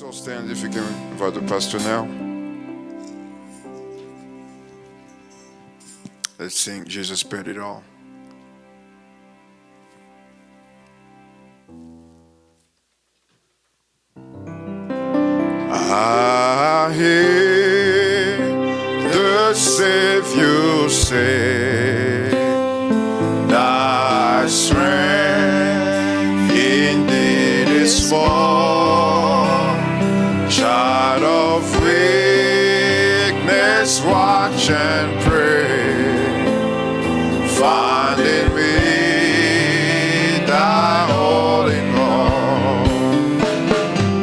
all stand if you can invite the pastor now. Let's sing Jesus Paid It All. I hear the Savior say, thy strength indeed is small. Child of weakness, watch and pray. Find in me thy all in all.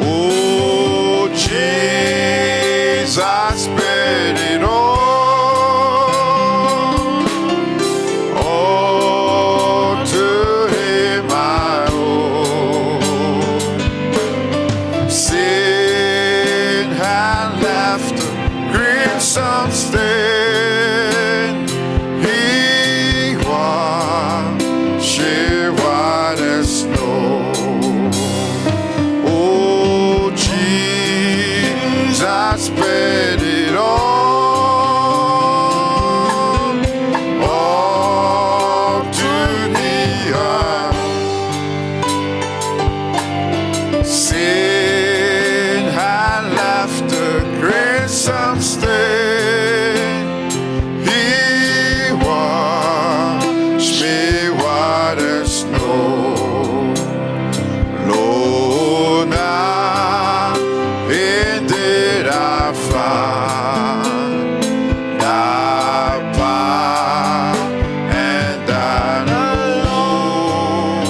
Oh, Jesus paid it all. All to him I owe. Sin had left a crimson stain. He washed it white as snow. Oh, Jesus paid it all to thee. Sin had left a crimson stain. He washed me white as snow. Lo, now indeed I find thy power and thine alone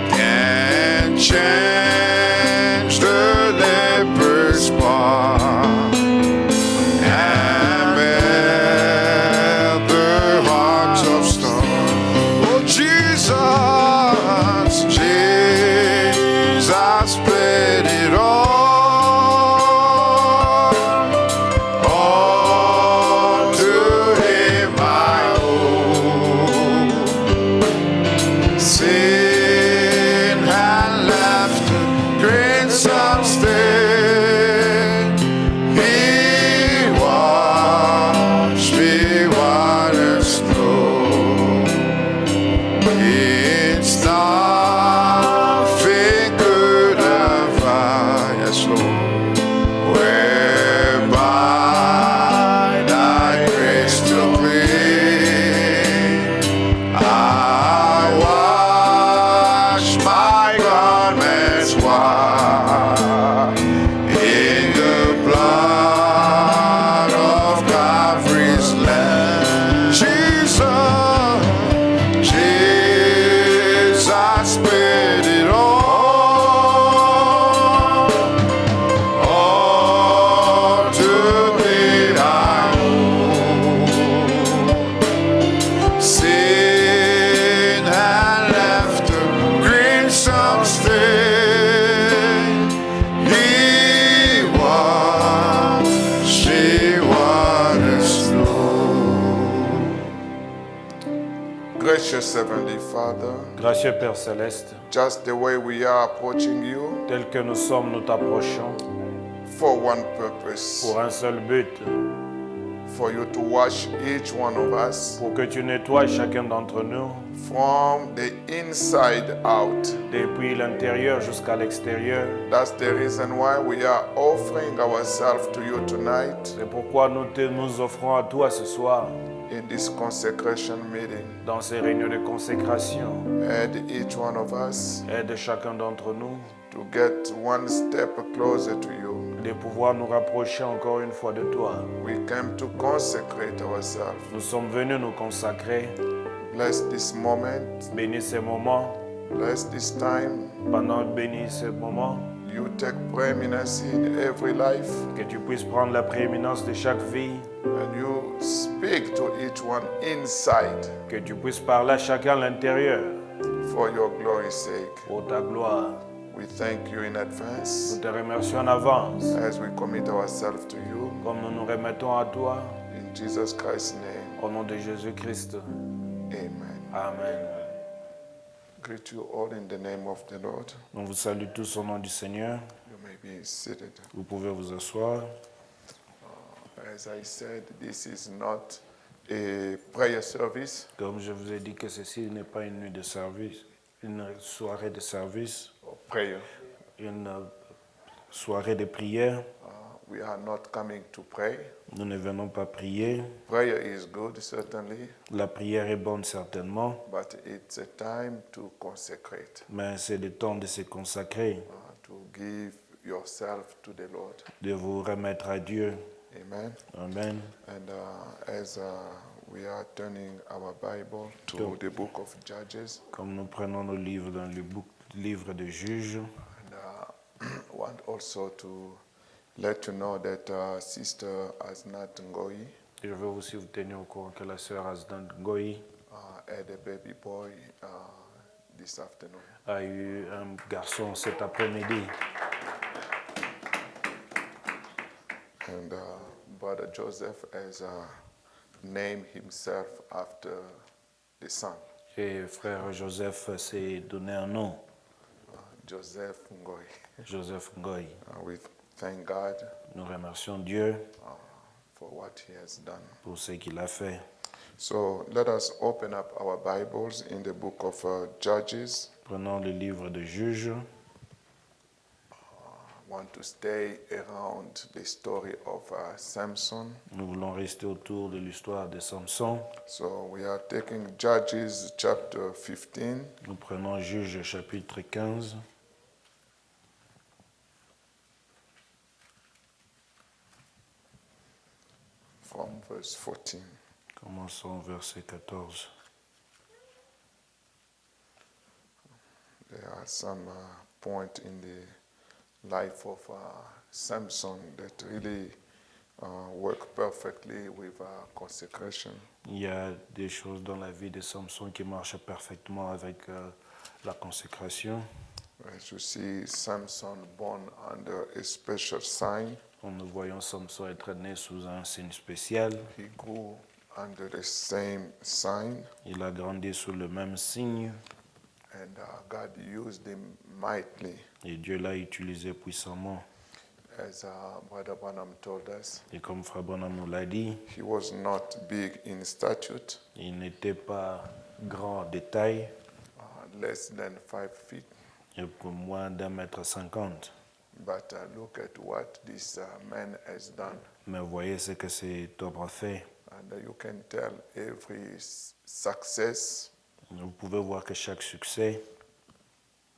can change the leper's part and melt the hearts of stone. Oh, Jesus, Jesus paid it all to him I owe. Sin had left a crimson stain. He washed me white as snow. It's nothing good have I, yes Lord, whereby thy grace to me. I wash my garments white in the blood of Calvary's Lamb. Jesus, Jesus paid it all to thee I owe. Sin had left a crimson stain. He washed me white as snow. Gracious Heavenly Father, Gracieux Père Céleste, just the way we are approaching you tel que nous sommes, nous t'approchons for one purpose, pour un seul but, for you to wash each one of us pour que tu nettoies chacun d'entre nous, from the inside out. depuis l'intérieur jusqu'à l'extérieur. That's the reason why we are offering ourselves to you tonight C'est pourquoi nous offrons à toi ce soir, in this consecration meeting. dans ces réunions de consécration. Aid each one of us Aide chacun d'entre nous to get one step closer to you. de pouvoir nous rapprocher encore une fois de toi. We came to consecrate ourselves. Nous sommes venus nous consacrer. Bless this moment. Bénis ces moments. Bless this time. Pendant bénis ces moments, You take preeminence in every life. que tu puisses prendre la prééminence de chaque vie, And you speak to each one inside que tu puisses parler à chacun à l'intérieur for your glory's sake. pour ta gloire. We thank you in advance Nous te remercions en avance, as we commit ourselves to you. comme nous nous remettons à toi, In Jesus Christ's name, au nom de Jésus-Christ. amen. Amen. Greet you all in the name of the Lord. On vous salue tous au nom du Seigneur. You may may be seated. Vous pouvez vous asseoir. As I said, this is not a prayer service Comme je vous ai dit que ceci n'est pas une nuit de service, une soirée de service, or prayer. une soirée de prière. We are not coming to pray. Nous ne venons pas prier. Prayer is good, certainly, La prière est bonne certainement, but it's a time to consecrate, mais c'est le temps de se consacrer, to give yourself to the Lord. de vous remettre à Dieu. Amen. Amen. And as we are turning our Bible to Sure. the book of Judges, Comme nous prenons nos livres dans le livre de Juges, and want also to let you know that Sister Asnat Ngoi je veux aussi vous tenir au courant que la sœur Asdan Ngoyi had a baby boy this afternoon. a eu un garçon cet après-midi. And Brother Joseph has named himself after the son, Et frère Joseph s'est donné un nom, Joseph Ngoi. Joseph Ngoyi. We thank God Nous remercions Dieu for what he has done. pour ce qu'il a fait. So let us open up our Bibles in the book of Judges. Prenons le livre de Juges. I want to stay around the story of Samson. Nous voulons rester autour de l'histoire de Samson. So we are taking Judges chapter 15 Nous prenons Juges chapitre 15, from verse 14. commençons verset 14. There are some point in the life of Samson that really work perfectly with consecration. Il y a des choses dans la vie de Samson qui marchent parfaitement avec la consécration. As you see, Samson born under a special sign. Nous voyons Samson être né sous un signe spécial. He grew under the same sign, Il a grandi sous le même signe and God used him mightily, et Dieu l'a utilisé puissamment. as Brother Branham told us. Et comme Frère Branham nous l'a dit, He was not big in stature, il n'était pas grand de taille, less than 5 feet. et pour moins d'1,50 m. But look at what this man has done. Mais voyez ce que cet homme a fait. And you can tell every success Vous pouvez voir que chaque succès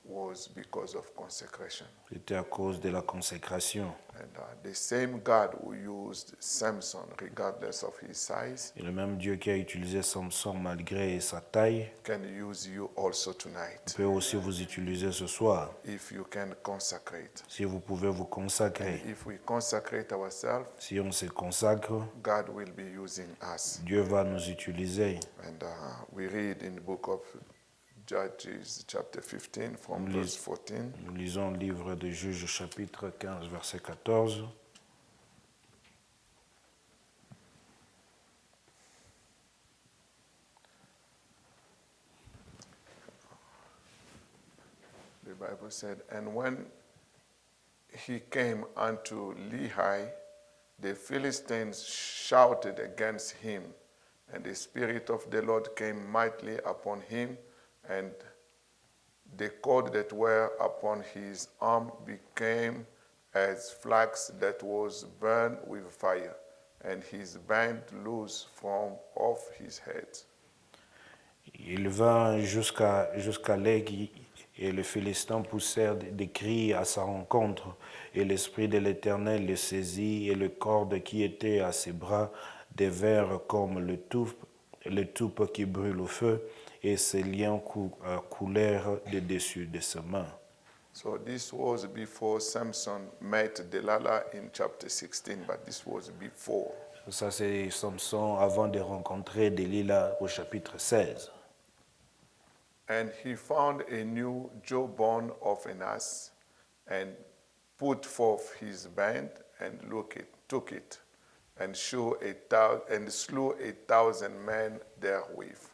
was because of consecration. était à cause de la consécration. And the same God who used Samson, regardless of his size, Et le même Dieu qui a utilisé Samson malgré sa taille can use you also tonight peut aussi vous utiliser ce soir. if you can consecrate. Si vous pouvez vous consacrer, If we consecrate ourselves, si on se consacre, God will be using us. Dieu va nous utiliser. And we read in the book of Judges chapter 15 from verse 14. Nous lisons le livre de Juges chapitre 15 verset 14. The Bible said, and when he came unto Lehi, the Philistines shouted against him, and the Spirit of the Lord came mightily upon him, and the cord that were upon his arm became as flax that was burned with fire, and his band loose from off his head. Il vint jusqu'à l'aigle et les Philistins poussèrent des cris à sa rencontre, et l'Esprit de l'Éternel le saisit, et le corde qui était à ses bras devint comme le toupe qui brûle au feu, et ses liens coulèrent de dessus de ses mains. So this was before Samson met Delilah in chapter 16, but this was before. Ça, c'est Samson avant de rencontrer Delilah au chapitre 16. And he found a new jawbone of an ass, and put forth his band, and took it, and slew 1,000 men therewith.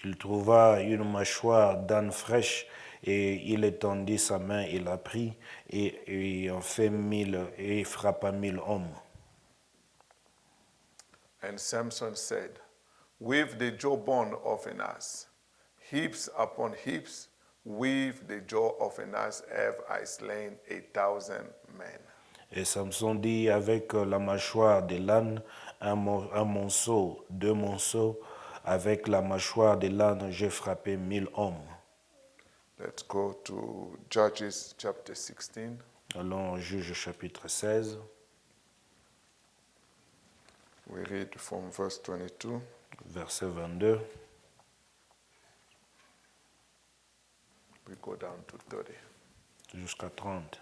Il trouva une mâchoire d'âne fraîche Et il étendit sa main et la prit, et en fait 1000, et frappa 1000 hommes. And Samson said, with the jawbone of an ass, heaps upon heaps, with the jaw of an ass have I slain 1,000 men. Et Samson dit, avec la mâchoire de l'âne, un monceau, 2 monceaux, avec la mâchoire de l'âne, j'ai frappé 1000 hommes. Let's go to Judges chapter 16. Allons en Juge chapitre 16, We read from verse 22. verset 22, We go down to 30. jusqu'à 30.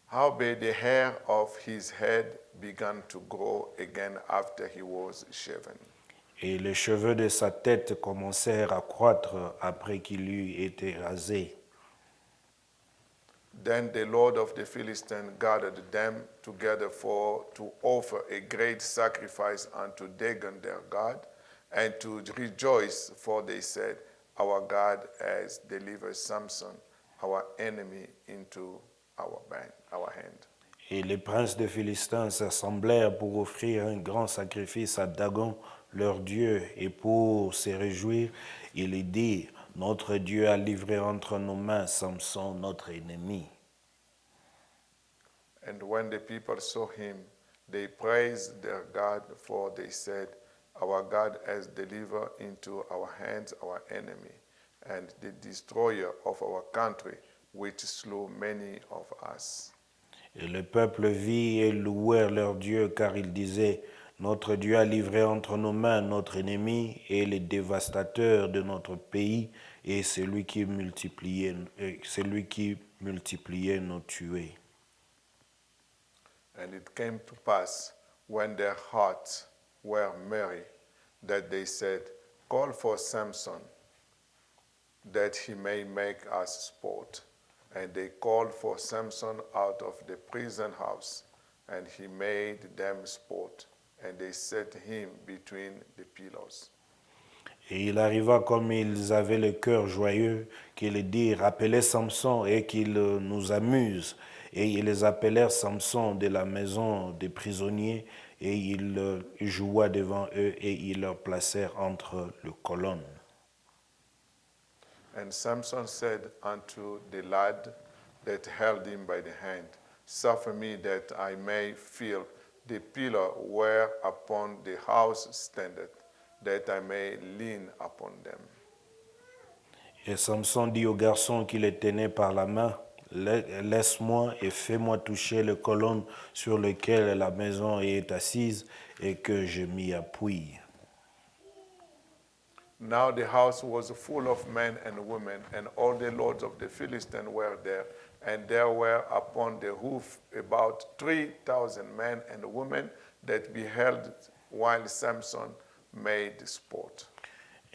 Howbeit the hair of his head began to grow again after he was shaven. Et les cheveux de sa tête commencèrent à croître après qu'il eut été rasé. Then the Lord of the Philistines gathered them together to offer a great sacrifice unto Dagon their God, and to rejoice, for they said, our God has delivered Samson, our enemy, into our hand. Et les princes des Philistins s'assemblèrent pour offrir un grand sacrifice à Dagon, leur Dieu, et pour se réjouir, ils dirent, notre Dieu a livré entre nos mains Samson, notre ennemi. And when the people saw him, they praised their God, for they said, our God has delivered into our hands our enemy, and the destroyer of our country, which slew many of us. Et le peuple vit et louèrent leur Dieu, car ils disaient, notre Dieu a livré entre nos mains notre ennemi et les dévastateurs de notre pays, et celui qui multipliait nos tués. And it came to pass, when their hearts were merry, that they said, call for Samson, that he may make us sport. And they called for Samson out of the prison house, and he made them sport, and they set him between the pillars. Et il arriva comme ils avaient le cœur joyeux, qu'ils dirent, appelez Samson et qu'il nous amuse. Et ils les appelèrent Samson de la maison des prisonniers, et il joua devant eux, et ils leur placèrent entre les colonnes. And Samson said unto the lad that held him by the hand, suffer me that I may feel the pillar whereupon the house standeth, that I may lean upon them. Et Samson dit au garçon qui les tenait par la main, laisse-moi et fais-moi toucher les colonnes sur lesquelles la maison est assise, et que je m'y appuie. Now the house was full of men and women, and all the lords of the Philistines were there, and there were upon the roof about 3,000 men and women that beheld while Samson made sport.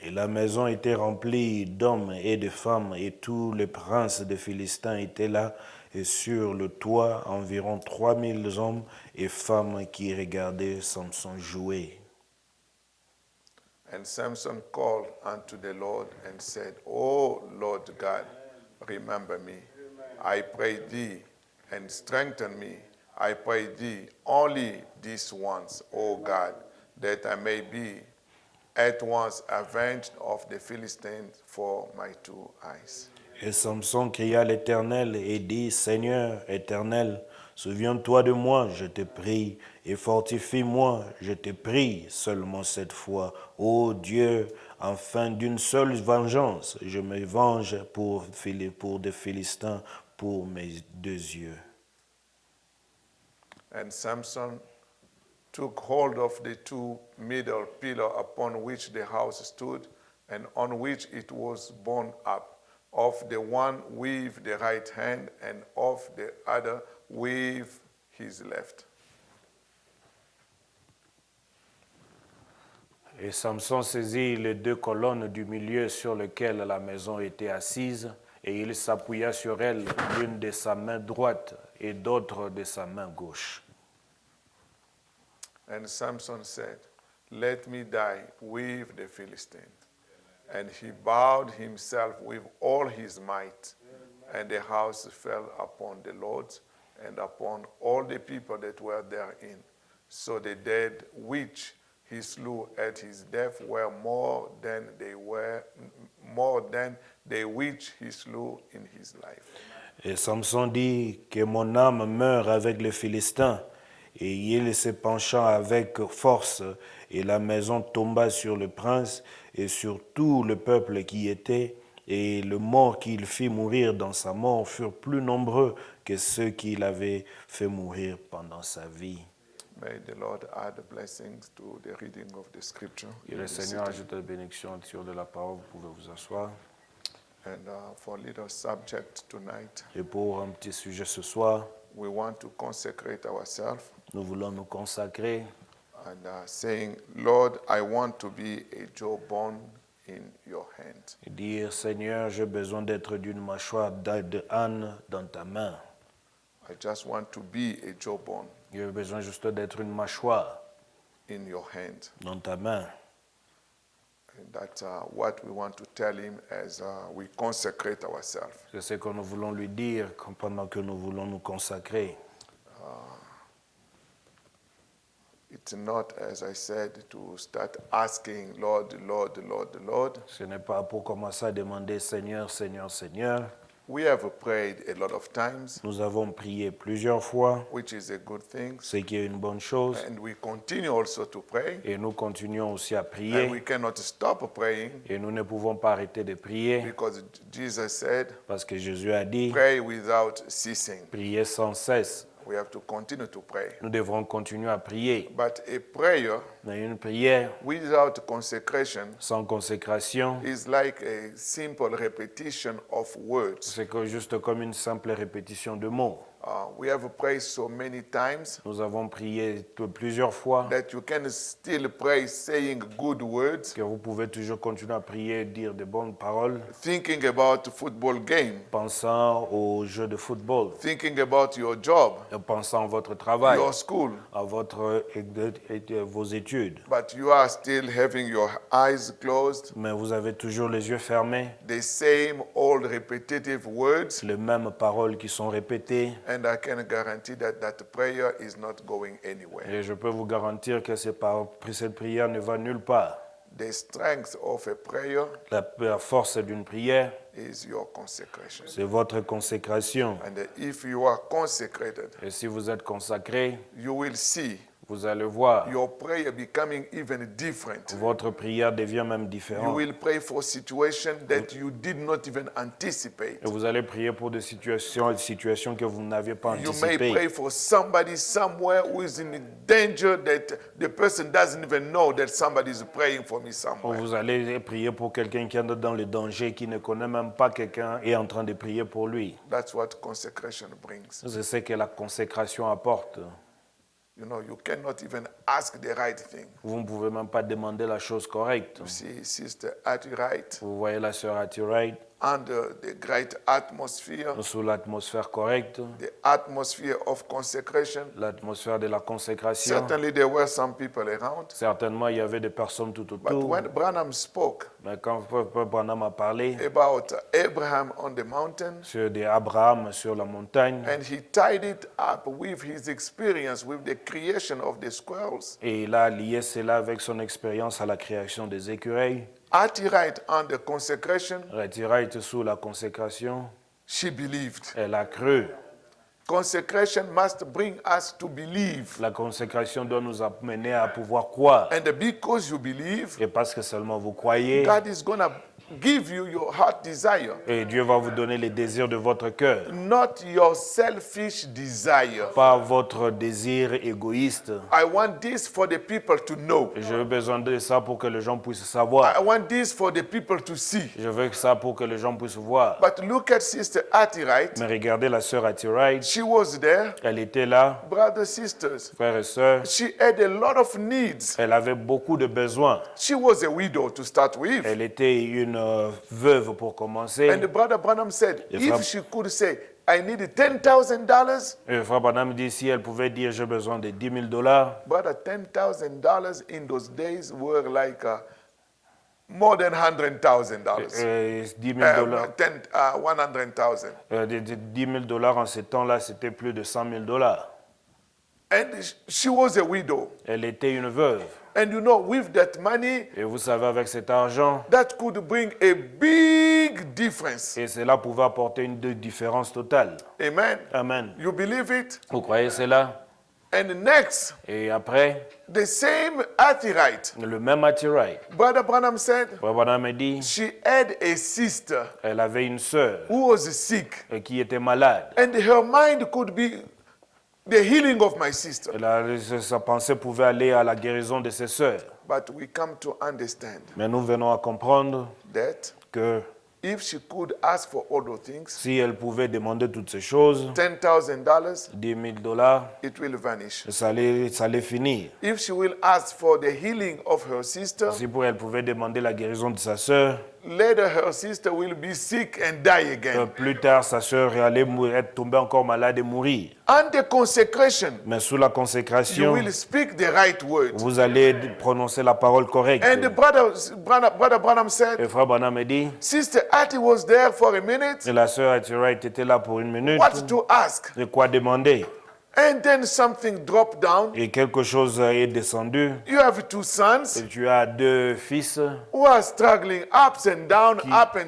Et la maison était remplie d'hommes et de femmes, et tous les princes des Philistins étaient là, et sur le toit environ 3000 hommes et femmes qui regardaient Samson jouer. And Samson called unto the Lord and said, O Lord God, remember me, I pray thee, and strengthen me, I pray thee, only this once, O God, that I may be at once avenged of the Philistines for my 2 eyes. Et Samson cria à l'Éternel et dit, Seigneur éternel, souviens-toi de moi, je te prie, et fortifie-moi, je te prie, seulement cette fois. Ô Dieu, enfin d'une seule vengeance, je me venge pour des Philistins, pour mes 2 yeux. And Samson took hold of the 2 middle pillars upon which the house stood, and on which it was borne up, of the one with the right hand, and of the other with his left. Et Samson saisit les 2 colonnes du milieu sur lesquelles la maison était assise, et il s'appuya sur elles, l'une de sa main droite et d'autre de sa main gauche. And Samson said, let me die with the Philistine. And he bowed himself with all his might, and the house fell upon the Lord and upon all the people that were therein. So the dead which he slew at his death were more than they which he slew in his life. Et Samson dit que mon âme meurt avec les Philistins. Et il se pencha avec force, et la maison tomba sur le prince et sur tout le peuple qui y était, et le mort qu'il fit mourir dans sa mort furent plus nombreux que ceux qu'il avait fait mourir pendant sa vie. May the Lord add blessings to the reading of the scripture. Et le Seigneur ajoute la bénédiction sur de la parole, vous pouvez vous asseoir. And for a little subject tonight, Et pour un petit sujet ce soir, we want to consecrate ourselves nous voulons nous consacrer and saying, Lord, I want to be a jawbone in your hand. et dire, Seigneur, j'ai besoin d'être d'une mâchoire de âne dans ta main. I just want to be a jawbone J'ai besoin juste d'être une mâchoire in your hand. dans ta main. And that's what we want to tell him as we consecrate ourselves. C'est ce que nous voulons lui dire pendant que nous voulons nous consacrer. It's not, as I said, to start asking, Lord, Lord, Lord, Lord. Ce n'est pas pour commencer à demander Seigneur, Seigneur, Seigneur. We have prayed a lot of times, Nous avons prié plusieurs fois, which is a good thing. ce qui est une bonne chose. And we continue also to pray. Et nous continuons aussi à And we prier. cannot stop praying Et nous ne pouvons pas arrêter de prier because Jesus said, parce que Jésus a dit, pray without ceasing. priez sans cesse. We have to continue to pray. Nous devrons continuer à prier. But a prayer Mais une prière without consecration sans consécration, is like a simple repetition of words. c'est juste comme une simple répétition de mots. We have prayed so many times Nous avons prié plusieurs fois that you can still pray saying good words, que vous pouvez toujours continuer à prier, dire de bonnes paroles, thinking about football game, pensant au jeu de football, thinking about your job, pensant à votre travail, your school, à vos études. but you are still having your eyes closed, Mais vous avez toujours les yeux fermés, the same old repetitive words, les mêmes paroles qui sont répétées. and I can guarantee that that prayer is not going anywhere. Et je peux vous garantir que cette prière ne va nulle part. The strength of a prayer La force d'une prière, is your consecration. c'est votre consécration. And if you are consecrated, Et si vous êtes consacré, you will see vous allez voir, your prayer becoming even different. votre prière devient même You différente. will pray for situations that you did not even anticipate. Et vous allez prier pour des situations que vous n'aviez pas You may pray anticipées. for somebody somewhere who is in danger that the person doesn't even know that somebody is praying for me Ou somewhere. vous allez prier pour quelqu'un qui est dans le danger, qui ne connaît même pas quelqu'un et est en train de prier pour lui. That's what consecration brings. C'est ce que la consécration apporte. You know, you cannot even ask the right thing. Vous ne pouvez même pas demander la chose correcte. You see, Sister Atty Wright, Vous voyez la sœur Hattie Wright, under the great atmosphere, sous l'atmosphère correcte, the atmosphere of consecration. l'atmosphère de la consécration. Certainly there were some people around, Certainement, il y avait des personnes tout but autour. when Branham spoke Mais quand Branham a parlé about Abraham on the mountain, sur Abraham sur la montagne, and he tied it up with his experience with the creation of the squirrels, et il a lié cela avec son expérience à la création des écureuils, Atty Wright under consecration, Hattie Wright sous la consécration, she believed. elle a cru. Consecration must bring us to believe. La consécration doit nous amener à pouvoir croire. And because you believe, Et parce que seulement vous croyez, God is going to give you your heart desire, et Dieu va vous donner les désirs de votre cœur, not your selfish desire. pas votre désir égoïste. I want this for the people to know. Et j'ai besoin de ça pour que les gens puissent savoir. I want this for the people to see. Je veux ça pour que les gens puissent voir. But look at Sister Atty Wright. Mais regardez la sœur Hattie Wright, She was there, elle était là, brothers, sisters. frères et sœurs. She had a lot of needs. Elle avait beaucoup de besoins. She was a widow to start with. Elle était une veuve pour commencer. And the brother Branham said, If if I'm- she could say, I need $10,000, Et le frère Branham dit si elle pouvait dire j'ai besoin de 10 000 $, brother, $10,000 in those days were like more than $100,000. 10 000 dollars. 100,000. 10 000 dollars en ces temps-là, c'était plus de 100 000 dollars. And she was a widow. Elle était une veuve. And you know, with that money, Et vous savez, avec cet argent, that could bring a big difference. et cela pouvait apporter une différence totale. Amen. Amen. You believe it? Vous croyez cela? And next, Et après, the same Athirite, le même Athirite, Brother Branham said, Frère Branham a dit, she had a sister elle avait une sœur who was sick. qui était malade. And her mind could be the healing of my sister. Sa pensée pouvait aller à la guérison de ses sœurs. But we come to understand Mais nous venons à comprendre that que if she could ask for all those things, si elle pouvait demander toutes ces choses, $10,000, 10 000 dollars, it will vanish. ça allait finir. If she will ask for the healing of her sister, Si pour elle pouvait demander la guérison de sa sœur, later her sister will be sick and die again. plus tard sa sœur allait être tombée encore malade et mourir. Under consecration, Mais sous la you consécration, will speak the right word. vous allez prononcer la parole correcte. And the brother Branham said, Et Frère Branham a dit, Sister Hattie was there for a minute. et la sœur Athirite était là pour une minute. What to ask? De quoi demander? And then something dropped down. Et quelque chose est descendu. You have two sons Et tu as deux fils who are struggling up and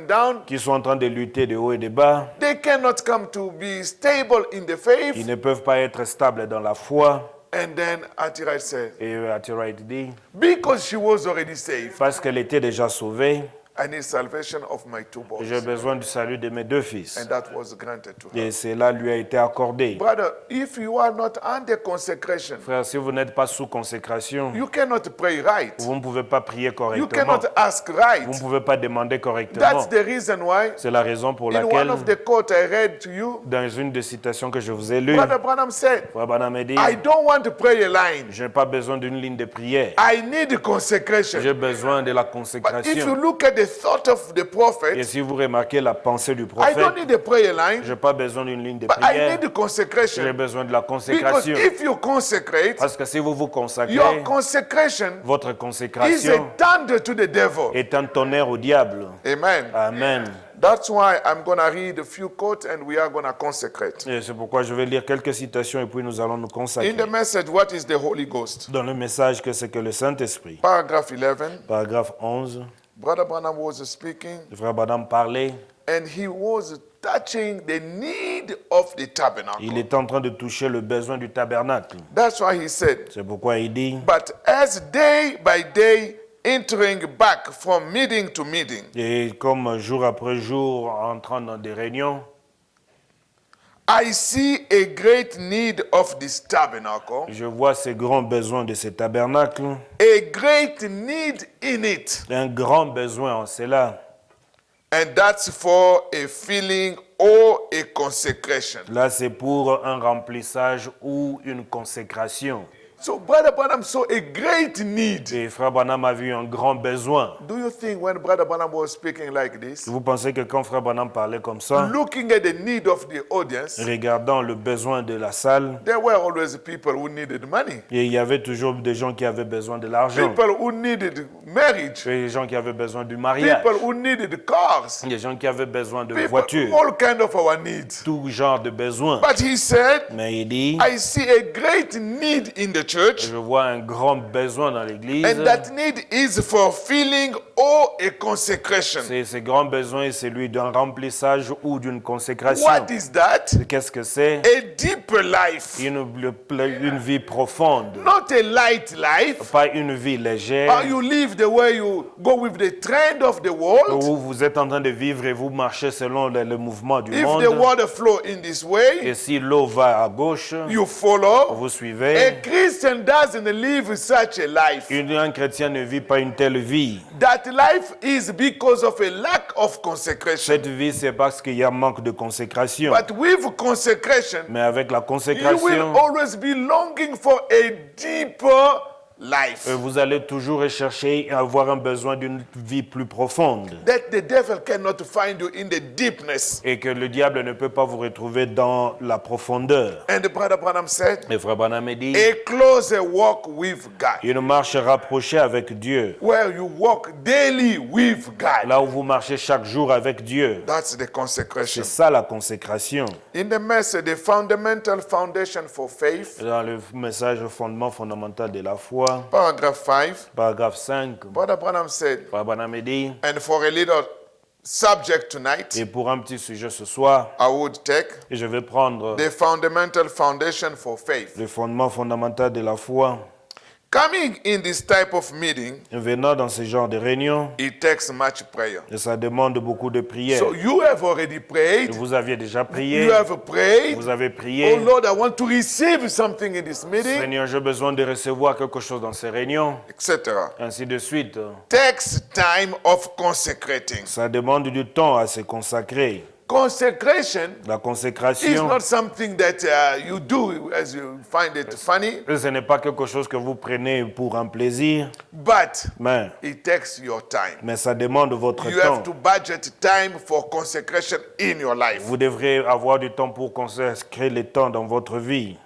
down. qui sont en train de lutter de haut et de bas. They cannot come to be stable in the faith. Ils ne peuvent pas être stables dans la foi. And then Athirite said, Et Athirite dit, because she was already saved, parce qu'elle était déjà sauvée, I need salvation of my two boys. j'ai besoin du salut de mes deux fils. And that was granted to her. Et cela lui a été accordé. Brother, if you are not under consecration, Frère, si vous n'êtes pas sous consécration, you cannot pray right. vous ne pouvez pas prier You correctement. cannot ask right. Vous ne pouvez pas demander correctement. That's the reason why C'est la raison pour in one laquelle, of the quotes I read to you, dans une des citations que je vous ai lues, Brother Branham said, Frère Branham a dit, I don't want to pray a line. je n'ai pas besoin d'une ligne de prière. I need consecration. J'ai besoin de la But if you consécration. look at the thought of the Et prophet, si vous remarquez la pensée du I prophète, don't need a prayer line, je n'ai pas besoin d'une ligne de but I prière. need J'ai consecration. besoin de la Because consécration. if you consecrate, Parce que si vous vous consacrez, your consecration votre is a consécration thunder to the devil. est un tonnerre au diable. Amen. Amen. That's why I'm going to read a few quotes and we are going to consecrate. Et c'est pourquoi je vais lire quelques citations et puis nous allons nous In consacrer. the message, what is the Holy Ghost? Dans le message que c'est que le Saint-Esprit. Paragraph 11, Paragraphe 11, Brother Branham was speaking le frère Branham parlait. and he was touching the need of the Il tabernacle. est en train de toucher le besoin du tabernacle. That's why he said, C'est pourquoi il dit, but as day by day entering back from meeting to meeting, et comme jour après jour, entrant dans des réunions, I see a great need of this tabernacle, je vois ces grands besoins de ce tabernacle, a great need in it. un grand besoin en cela. And that's for a filling or a consecration. Là, c'est pour un remplissage ou une consécration. So Brother Branham saw a great need. Et frère Branham a vu un grand besoin. Do you think when Brother Branham was speaking like this, Vous pensez que quand frère Branham parlait comme ça, looking at the need of the audience, regardant le besoin de la salle, there were always people who needed money, et il y avait toujours des gens qui avaient besoin de l'argent, people who needed marriage, des gens qui avaient besoin du mariage, people who needed cars, des gens qui avaient besoin de people, voitures, all kind of our needs. tout genre de besoins. But he said, Mais il dit, I see a great need in the church, je vois un grand besoin dans l'église. and that need is for filling or a consecration. Ce grand besoin est celui d'un remplissage ou d'une consécration. What is that? Qu'est-ce que c'est? A deeper life, Une vie profonde, not a light life. pas une vie légère. Or you live the way you go with the trend of the world. Où vous êtes en train de vivre et vous marchez selon le mouvement du If monde. the water flow in this way, Et si l'eau va à gauche, you follow. vous A suivez. Christian doesn't live such a life. Un chrétien ne vit pas une telle vie. That life is because of a lack of consecration. Cette vie, c'est parce qu'il y a un manque de consécration. But with consecration, Mais avec la you will consécration, always be longing for a deeper life. Vous allez toujours chercher à avoir un besoin d'une vie plus profonde. That the devil cannot find you in the deepness. Et que le diable ne peut pas vous retrouver dans la profondeur. And Brother Branham said, Et Frère Branham dit, a closer walk with God. une marche rapprochée avec Dieu. Where you walk daily with God. Là où vous marchez chaque jour avec Dieu. That's the consecration. C'est ça la consécration. In the message, the fundamental foundation for faith, Dans le message fondement fondamental de la foi, paragraph 5, paragraphe 5, Brother Branham said, Frère Branham dit, and for a little subject tonight, et pour un petit sujet ce soir, I would take je vais prendre the fundamental foundation for faith. le fondement fondamental de la foi. Coming in this type of meeting, Venant dans ce genre de réunion, it takes much prayer. et ça demande beaucoup de prières. So you have already prayed. Vous aviez déjà prié, You have prayed. vous avez Oh prié. Lord, I want to receive something in this meeting, Seigneur, j'ai besoin de recevoir quelque chose dans ces réunions, etc. ainsi de suite. Takes time of consecrating. Ça demande du temps à se consacrer. Consecration La is consécration, not something that you do as you find it funny, ce n'est pas quelque chose que vous prenez pour un plaisir, but mais it takes your time. ça demande votre You temps. have to budget time for consecration in your life. Vous devrez avoir du temps pour consacrer le temps dans votre vie.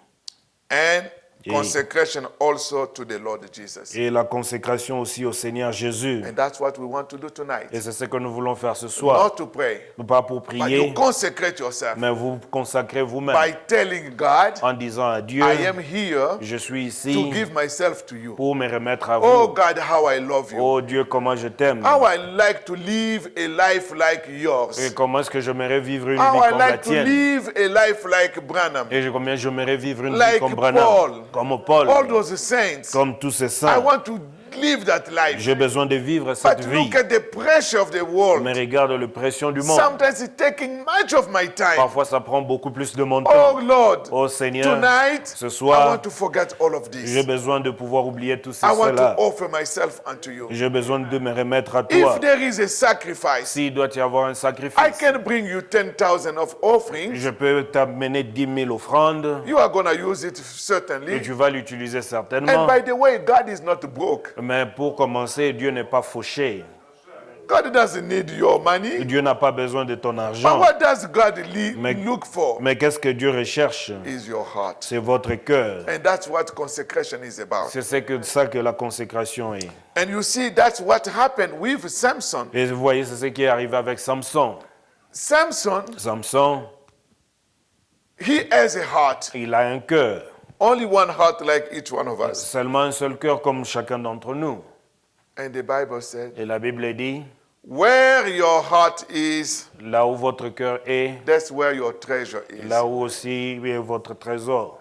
And consecration also to the Lord Jesus. Et la consécration aussi au Seigneur Jésus. And that's what we want to do Et tonight. c'est ce que nous voulons faire ce soir. Not to pray, Pas pour but you prier, consecrate yourself mais vous consacrez vous-même by telling God, en disant à Dieu, I am here je suis to ici give myself to you. pour me remettre à Oh vous. God, how I love you. Oh Dieu, comment je t'aime. How I like to live a life like yours. Et comment est-ce que j'aimerais vivre une How vie I comme la like to tienne. live a life like Branham. Et combien j'aimerais vivre une Like vie comme Branham, Paul. comme Paul, All those saints. comme tous ces I saints. want to live that life. J'ai besoin de vivre cette But vie. look at the pressure of the world. Mais regarde la pression du monde. Sometimes it's taking much of my time. Parfois, ça prend beaucoup plus de mon Oh temps. Lord, Oh Seigneur, tonight ce I soir, want to forget all of j'ai this. besoin de pouvoir oublier tout I want to cela. offer myself unto you. J'ai besoin de me remettre à toi. If there is a sacrifice, S'il doit y avoir un I sacrifice, can bring you 10,000 of offerings. je peux t'amener 10 000 offrandes You are going to use it et certainly. tu vas l'utiliser And certainement. by the way, God is not broke. Mais pour commencer, Dieu n'est pas fauché. God doesn't need your money. Dieu n'a pas besoin de ton But argent. what does God Mais- look for? Mais qu'est-ce que Dieu recherche? Is your heart. C'est votre cœur. And that's what consecration is about. C'est ça que la consécration est. And you see, that's what happened with Samson. Et vous voyez, c'est ce qui est arrivé avec Samson. Samson, Samson, he has a heart. il a un cœur. Only one heart like each one of us. Seulement un seul cœur comme chacun d'entre nous. And the Bible said, Et la Bible dit, where your heart is, là où votre cœur est, that's where your treasure is. là où aussi est votre trésor.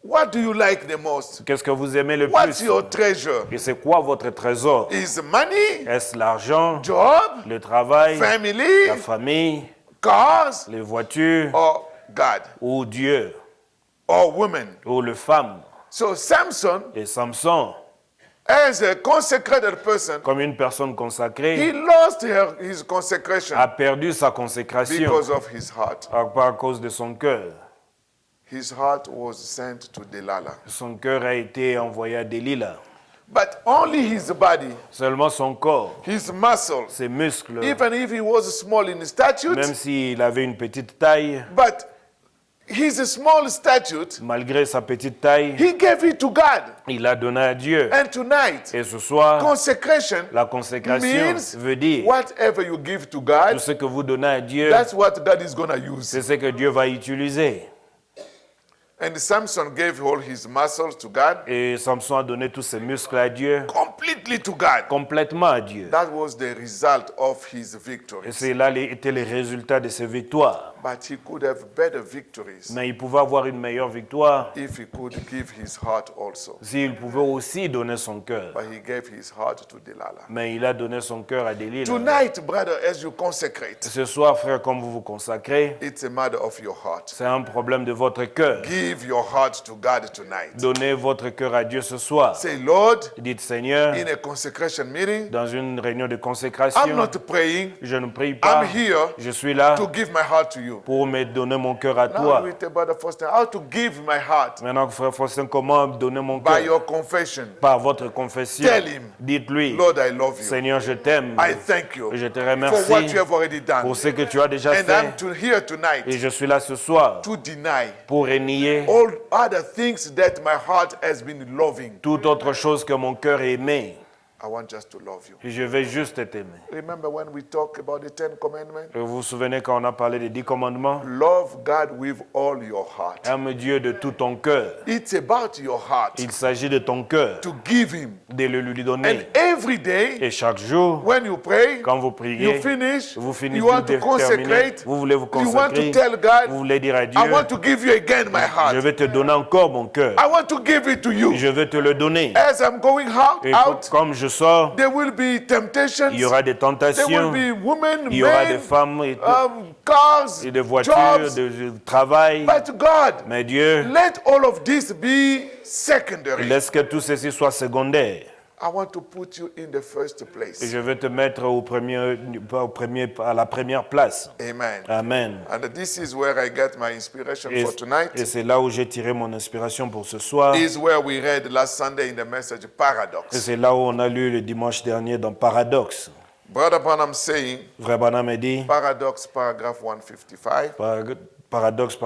What do you like the most? Qu'est-ce que vous aimez le What's plus? your treasure? Et c'est quoi votre trésor? Is money, Est-ce l'argent, job, le travail, family, la famille, cars, les voitures, or God, ou Dieu, or women? ou les femmes? So Samson, Et Samson, as a consecrated person, comme une personne he consacrée, lost his consecration a perdu sa consécration because of his heart. à cause de son cœur. His heart was sent to Delilah. Son cœur a été envoyé à Delilah. But only his body, Seulement son corps, his muscles, ses muscles, even if he was small in statute, même s'il avait une petite taille, but his small statute, malgré sa petite taille, he gave it to God. il a donné à Dieu. And tonight, Et ce soir, consecration la consécration means veut dire whatever you give to tout God, ce que vous donnez à Dieu, that's what God is going to use. c'est ce que Dieu va utiliser. And Samson gave all his muscles to God, Et Samson a donné tous ses muscles à Dieu, completely to God. complètement à Dieu. That was the result of his Et victories. c'est là était le résultat de ses victoires. But he could have better victories Mais il pouvait avoir une meilleure victoire if he could give his heart also. s'il pouvait aussi donner son cœur. But he gave his heart to Delilah. Mais il a donné son cœur à Delilah. Tonight, brother, as you consecrate, Ce soir, frère, comme vous vous consacrez, it's a matter of your heart. c'est un problème de votre cœur. Give your heart to God tonight. Donnez votre cœur à Dieu ce soir. Say, Lord, Dites, Seigneur, in a consecration meeting, dans une réunion de I'm consécration, not praying, je ne prie pas. I'm here Je suis là to give my heart to you. you. pour me donner mon cœur à Now toi. with Brother Faustin, how to give my heart Maintenant, frère Faustin, comment donner mon by cœur? your confession. Par votre confession. Tell him, Dites-lui, Lord, I love you. Seigneur, je t'aime. I thank you Je te for what remercie you have already done. pour ce que tu as déjà And I'm fait. here Et tonight je suis là ce soir to deny pour renier all other things that my heart has been loving. toute autre chose que mon cœur aimait. I want just to love you. Et je vais juste t'aimer. Remember when we talk about the 10 Commandments? Vous vous souvenez quand on a parlé des 10 commandements? Love God with all your heart. Aime Dieu de tout ton cœur. It's about your heart Il s'agit de ton cœur, to give Him. de le lui And donner. every day, Et chaque jour, when you pray, quand vous you priez, finish, vous finissez you want de to terminer, consecrate, vous voulez vous you want to consacrer, tell vous God, voulez dire à Dieu, I want to give you again my je heart. vais te donner encore mon cœur. I want to give it to you. Je vais te le donner. As I'm going Et out, comme je sors, there will be temptations. il y aura des There will tentations, be women, il y aura des men, femmes et cars, des voitures, jobs. de travail. But God, Mais Dieu, let all of this be secondary. laisse que tout ceci soit secondaire. I want to put you in the first Et place. je vais te mettre à la première place. Amen. Amen. And this is where I get my inspiration Et, for tonight. et c'est là où j'ai tiré mon inspiration pour ce soir. Et Is where we read last Sunday in the message Paradox. c'est là où on a lu le dimanche dernier dans Paradoxe. Brother Branham saying, Frère Branham a dit, Paradox, paragraph 155, Paradoxe,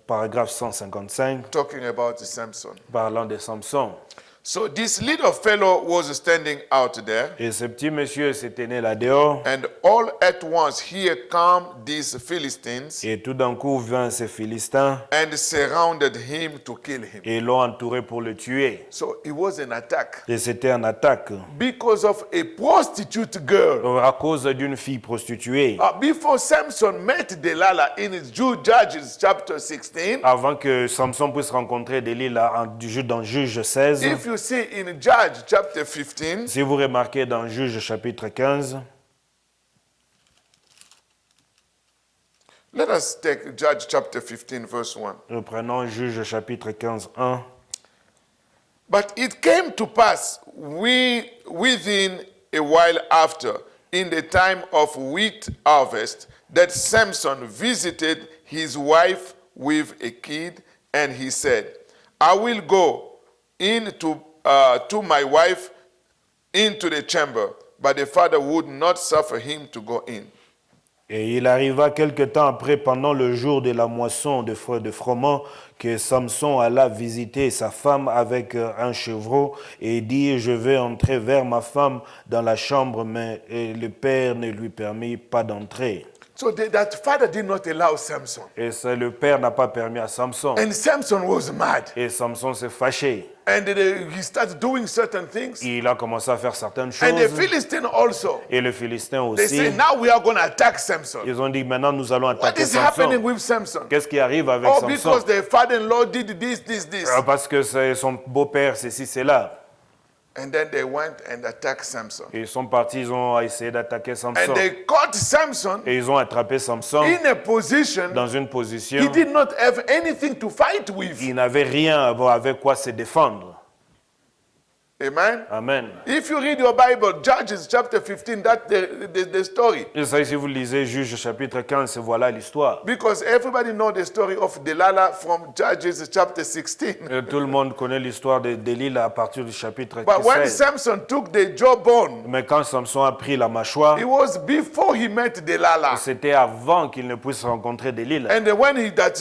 paragraphe 155, talking about Samson. parlant de Samson. So this little fellow was standing out there, Et ce petit monsieur s'était né là dehors. and all at once here come these Philistines Et tout d'un coup vint ces Philistins and surrounded him to kill him. et l'ont entouré pour le tuer. So it was an attack Et c'était une attaque because of a prostitute girl. à cause d'une fille prostituée. Before Samson met Delilah in Judges chapter 16, Avant que Samson puisse rencontrer Delilah dans Juge 16, if you see in Judges chapter 15, si vous remarquez dans Juge chapitre 15, let us take Judges chapter 15 verse 1. reprenons Juge chapitre 15, 1. But it came to pass within a while after, in the time of wheat harvest, that Samson visited his wife with a kid, and he said, I will go in to my wife into the chamber. But the father would not suffer him to go in. Et il arriva quelque temps après, pendant le jour de la moisson de froment, que Samson alla visiter sa femme avec un chevreau et dit, je vais entrer vers ma femme dans la chambre, mais le père ne lui permit pas d'entrer. So that father did not allow Samson. Et ça, le père n'a pas permis à Samson. And Samson was mad. Et Samson s'est fâché. And he started doing certain things. Il a commencé à faire certaines And the choses. Philistine also. Et les Philistins They aussi. say, now we are going to attack Samson. Ils ont dit, maintenant nous allons What attaquer is happening Samson. with Samson? Qu'est-ce qui arrive avec Oh, Samson? because the father-in-law did this. Parce que c'est son beau-père, ceci, cela. And then they went and attacked Samson. Et ils sont partis, ils ont essayé d'attaquer Samson. And they caught Samson Et ils ont attrapé Samson in a position dans une he position. did not have anything to fight with. Il n'avait rien à voir avec quoi se défendre. Amen. Amen. If you read your Bible, Judges chapter 15, that's the story. Et ça, si vous lisez Juge chapitre 15, voilà l'histoire. Because everybody knows the story of Delilah from Judges chapter 16. Tout le monde connaît l'histoire de Delilah à partir du chapitre But when 16. Samson took the jawbone, Mais quand Samson a pris la mâchoire, it was before he met Delilah. c'était avant qu'il ne puisse rencontrer Delilah. And when that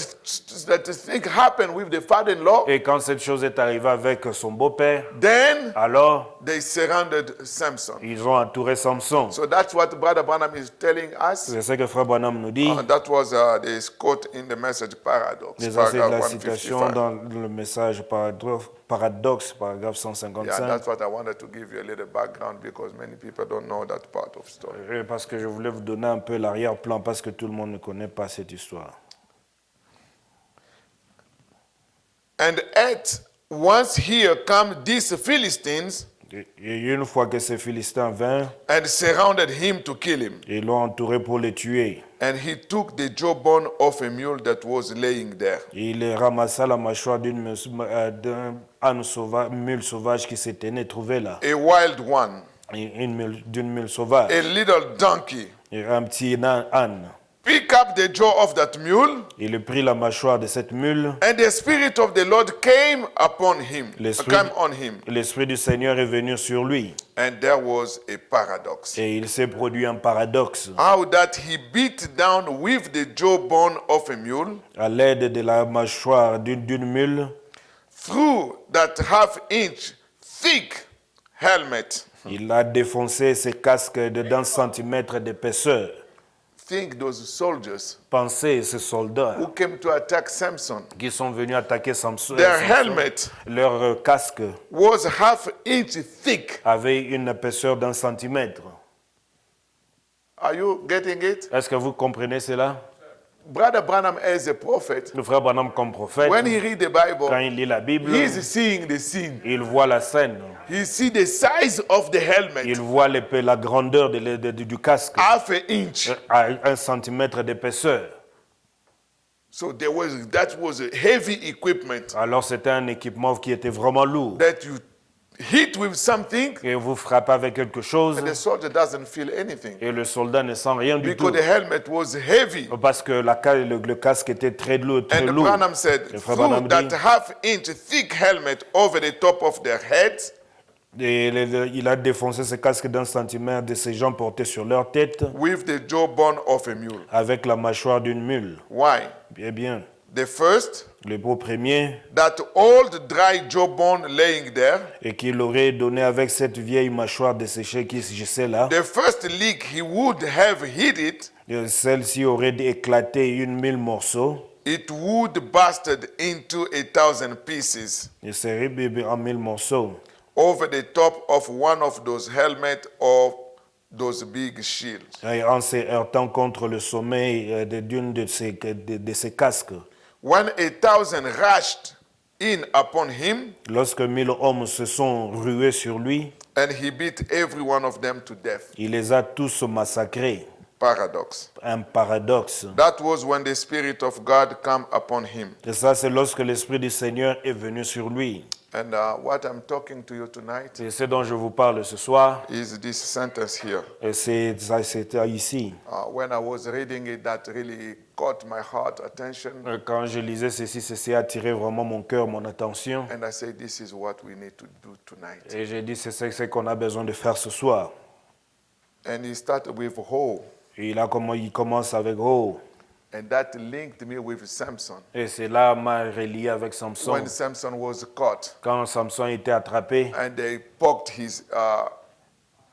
thing happened with the father-in-law, Et quand cette chose est arrivée avec son beau-père, then alors they surrounded Samson. ils ont entouré Samson. So that's what Brother Branham is telling us. C'est ce que Frère Branham nous dit. That was the quote in the message Paradox, C'est ça, c'est de la paragraph citation 155. dans le message Paradoxe, paragraphe Yeah, 155. that's what I wanted to give you a little background because many people don't know that part of story. Parce que je voulais vous donner un peu l'arrière-plan parce que tout le monde ne connaît pas cette histoire. And at once here come these Philistines Et une fois que ces Philistins vinrent, and surrounded him to kill him. ils l'ont entouré pour le tuer. And he took the jawbone of a mule that was laying there. Et il ramassa la mâchoire d'un mule sauvage qui s'était trouvé là. A wild one, D'une mule sauvage. a little donkey, Et un petit âne. picked up the jaw of that mule, Il prit la mâchoire de cette mule. and the Spirit of the Lord came upon him, L'esprit, came on him. l'Esprit du Seigneur est venu sur lui. And there was a paradox. Et il s'est produit un paradoxe. How that he beat down with the jawbone of a mule, À l'aide de la mâchoire d'une mule, through that half-inch thick helmet. il a défoncé ses casques de 10 cm d'épaisseur. Think those soldiers Pensez ces soldats who came to attack Samson. qui sont venus attaquer Samson. Their helmet Leur casque was half-inch thick. avait une épaisseur d'1 centimètre. Are you getting it? Est-ce que vous comprenez cela? Brother Branham as a prophet, Le frère Branham comme prophète, when he read the quand Bible, il lit la Bible, he's seeing the scene. il voit la scène. He see the size of the helmet, Il voit la grandeur du casque half an inch. à 1 centimètre d'épaisseur. So that was a heavy equipment Alors c'était un équipement qui était vraiment lourd. that you hit with something, Et vous frappez avec quelque chose and the soldier doesn't feel anything et le soldat ne sent rien du tout. because the helmet was heavy. Parce que le casque était très lourd. And Branham said, Le frère through Branham that dit, half-inch thick helmet over the top of their heads, et il a défoncé ce casque d'1 centimètre de ces gens portés sur leur tête with the jawbone of a mule. avec la mâchoire d'une mule. Why? Eh bien, The first, le beau premier, that old dry jawbone laying there, et qu'il aurait donné avec cette vieille mâchoire desséchée qui gisait là, the first lick he would have hit it, celle-ci aurait éclaté une 1000 morceaux it would busted into 1,000 pieces et serait bébé en 1000 morceaux over the top of one of those helmets or those big shields. et en se heurtant contre le sommet d'une de ces casques. When 1,000 rushed in upon him, Lorsque 1000 hommes se sont rués sur lui, and he beat every one of them to death. il les a tous massacrés. Paradox. Un paradoxe. That was when the Spirit of God came upon him. Et ça, c'est lorsque l'Esprit du Seigneur est venu sur lui. And what I'm talking to you tonight Et ce dont je vous parle ce soir, is this sentence here. et c'est ici. When I was reading it, that really caught my heart attention. Quand je lisais ceci a attiré vraiment mon cœur, mon attention. And I said, this is what we need to do tonight. Et j'ai dit, c'est ce qu'on a besoin de faire ce soir. And he started with whole. Et il commence avec oh. And that linked me with Samson. Et c'est là m'a relié avec Samson. When Samson was caught Quand Samson était attrapé and they poked his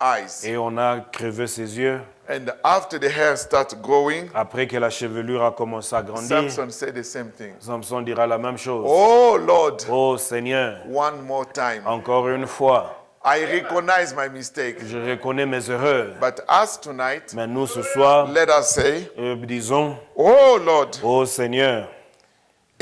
eyes. et on a crevé ses yeux, And after the hair started growing, après que la chevelure a commencé à grandir, Samson said the same thing. Samson dira la même chose. Oh Lord, Oh Seigneur, one more time. encore une fois, I recognize my mistake. je reconnais mes erreurs. But as tonight, Mais nous ce soir, let us say, disons, oh Lord, oh Seigneur,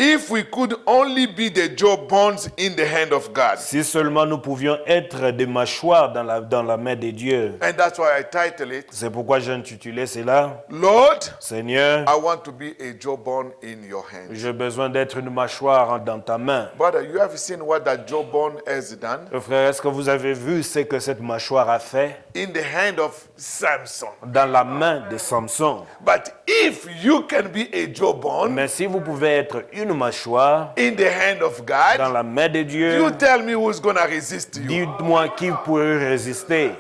if we could only be the jawbones in the hand of God. si seulement nous pouvions être des mâchoires dans la main de Dieu. And that's why I title it, C'est pourquoi j'ai intitulé cela, Lord, Seigneur, I want to be a jawbone in your hand. j'ai besoin d'être une mâchoire dans ta main. Brother, you have seen what that jawbone has done Frère, est-ce que vous avez vu ce que cette mâchoire a fait in the hand of Samson? dans la main de Samson? But if you can be a jawbone Mais si vous pouvez être une mâchoire in the hand of dans God, la main de Dieu, you tell me who's going to resist you. dites-moi qui pourrait résister.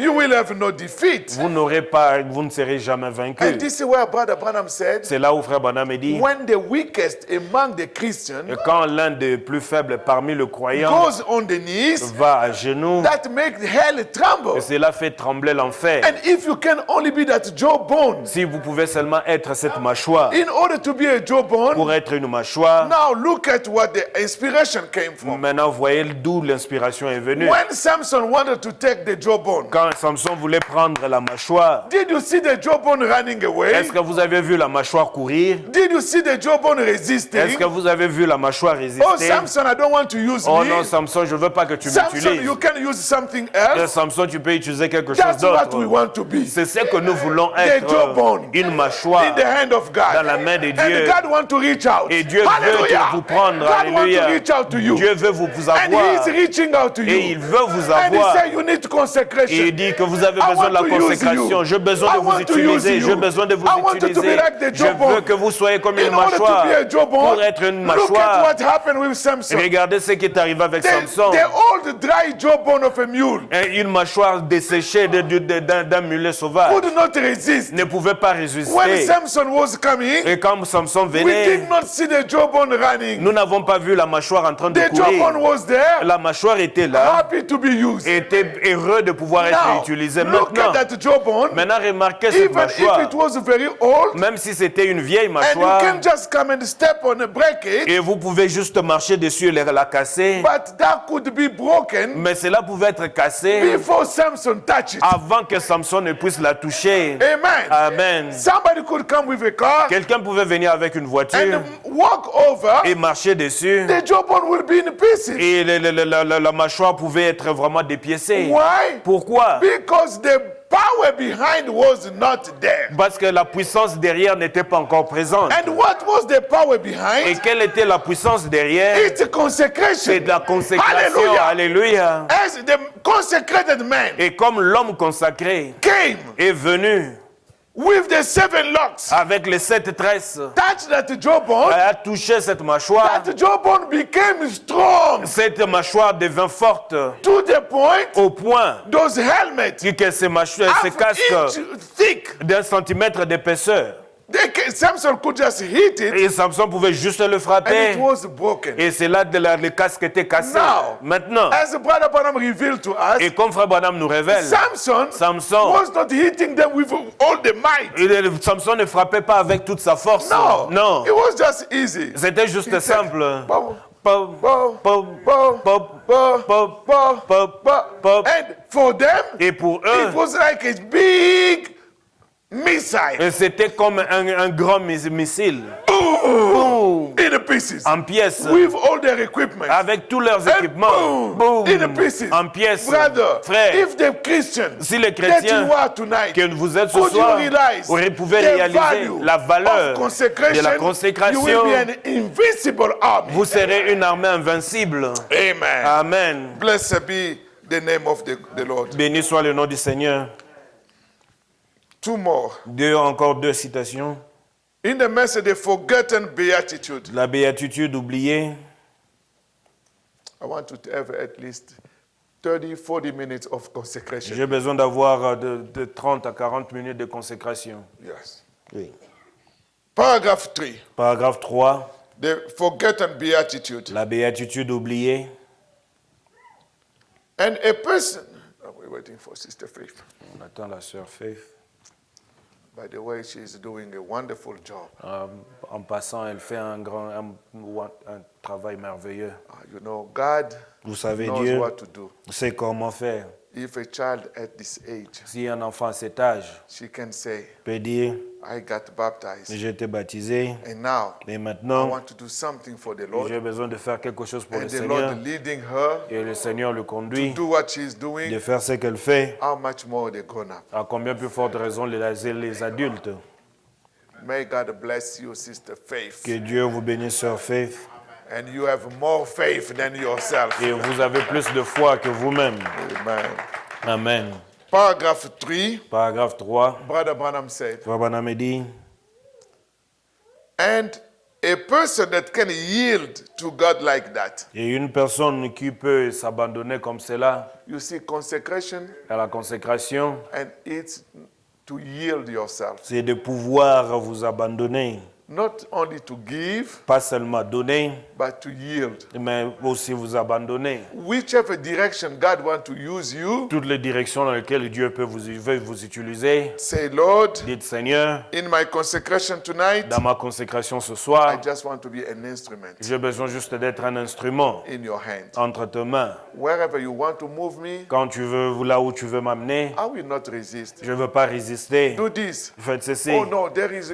You will have no defeat. Vous ne serez jamais vaincu. And this is where Brother Branham said, C'est là où Frère Branham dit, when the weakest among the Christians quand l'un des plus faibles parmi les croyants goes on the knees, va à genoux, that makes hell tremble. et cela fait trembler l'enfer. And if you can only be that jawbone, Si vous pouvez seulement être cette mâchoire, in order to be a jawbone, pour être une mâchoire, now look at what the inspiration came from. maintenant voyez d'où l'inspiration est venue. When Samson wanted to take the jawbone, Quand Samson voulait prendre la mâchoire, did you see the jawbone running away? est-ce que vous avez vu la mâchoire courir? Did you see the jawbone Est-ce resisting? que vous avez vu la mâchoire Oh, résister? Samson, I don't want to use Oh me. non, Samson, je ne veux pas que tu Samson, m'utilises. you can use something else. Samson, tu peux utiliser quelque chose That's what we d'autre. want to be. C'est ce que nous voulons The être. jawbone Une in mâchoire the hand of God. dans la main de Dieu. And God want to reach out. Et Dieu veut Hallelujah. vous prendre. God want to Alléluia. reach out to you. Dieu veut vous And avoir. He is reaching out to you. Et il veut vous And He avoir. say you need Et consecration. il dit que vous avez I besoin de la want to use consécration. you. J'ai besoin I de vous want to use utiliser. you. J'ai besoin de vous I want you to be utiliser. like the Je jawbone. veux que vous soyez comme une In order to mâchoire. be a jawbone, Pour être une look at mâchoire. what happened with Samson. Regardez ce qui est arrivé avec The Samson. old dry jawbone of a mule Une mâchoire desséchée d'un mulet sauvage could not resist. ne pouvait pas When résister. Samson was coming, Et quand Samson we venait, did not see the jawbone running. nous n'avons pas vu la mâchoire en train de The jawbone courir. was there, La mâchoire était là, happy to be used. était heureux de pouvoir être Now, utilisée. look at Maintenant, that jawbone. remarquez cette Even if mâchoire. it was very old, Même si c'était une vieille and you mâchoire, can just come and step on and break it, et vous pouvez juste marcher dessus et la casser, but that could be broken mais cela pouvait être cassé before Samson touched it. avant que Samson ne puisse la toucher. Amen. Amen. Somebody could come with a car Quelqu'un pouvait venir avec une voiture and walk over, et marcher dessus, the jawbone will be in pieces. et la mâchoire pouvait être vraiment dépiécée. Why? Pourquoi? Because the power behind was not there. Parce que la puissance derrière n'était pas encore présente. And what was the power Et behind? quelle était la puissance derrière? It's consecration. C'est de la consécration. Hallelujah. Alléluia. As the consecrated man Et comme l'homme consacré came est venu with the 7 locks, avec les 7 tresses, touched that jawbone, a touché cette mâchoire, that jawbone became strong cette mâchoire devint forte to the point au point those helmets que ces casques inch thick. d'un centimètre d'épaisseur. Samson could just hit it Et Samson pouvait juste le and frapper. it was broken. Et c'est là que le casque était cassé. Now, Maintenant, as Brother Branham revealed to us, et comme Frère Branham nous révèle, Samson Samson, was not hitting them with all the might. Samson ne frappait pas avec toute sa force. No, Non. it was just easy. C'était juste He said, simple. Bow, Pop, bow, pop, bow, pop, bow, pop, bow, pop, bow. pop. And for them, Et pour it eux, was like a big missile c'était comme un grand missile. Boom. in pieces En pièces. with all their equipment. Avec tous leurs équipements. Boom, Boom. in pieces. En pièces. Brother, Frère, if the Christians si les that chrétiens you are tonight que vous êtes ce could you soir, realize vous pouvez the réaliser value la valeur of consecration, de la you consécration, will be an invincible army. vous serez une armée invincible. Amen. Amen. Blessed be the name of the Lord. Béni soit le nom du Seigneur. 2 more. Encore deux citations. In the message, the forgotten beatitude. La béatitude oubliée. I want to have at least 30-40 minutes of consecration. J'ai besoin d'avoir de 30 à 40 minutes de consécration. Yes. Oui. Paragraph 3. Paragraphe 3. The forgotten beatitude. La béatitude oubliée. And a person. Oh, we're waiting for Sister Faith. On attend la sœur Faith. By the way, she's doing a wonderful job. En passant, elle fait un travail merveilleux. You know, God Vous savez, knows Dieu what to do. sait comment faire. If a child at this age, Si un enfant à cet âge she can say, peut dire, I got baptized, j'ai été baptisé, and now et I maintenant, want to do something for the Lord. j'ai besoin de faire quelque chose pour And le the Seigneur, Lord leading her et le Seigneur le conduit, do what she's de doing, faire ce qu'elle fait, how much more the grown up. à combien plus forte raison les adultes. May God bless you, Sister Faith. Que Dieu vous bénisse, sœur Faith, And you have more faith than yourself. et vous avez plus de foi que vous-même. Amen. Amen. Paragraph 3, Paragraphe 3. Brother Branham said, Frère Branham dit, and a person that can yield to God like that. et une personne qui peut s'abandonner comme cela You see, consecration, à la consécration, and it's to yield yourself. c'est de pouvoir vous abandonner, Not only to give, pas seulement donner, but to yield. mais aussi vous abandonner. Whichever direction God wants to use you, Toutes les directions dans lesquelles Dieu veut vous utiliser, say, Lord, dites Seigneur, in my consecration tonight, dans ma consécration ce I soir, just want to be an instrument j'ai besoin juste d'être un instrument in your hand. entre tes mains. Wherever you want to move me, Quand tu veux, là où tu veux m'amener, I will not resist. je ne veux pas résister. Do this. Faites ceci. Oh no,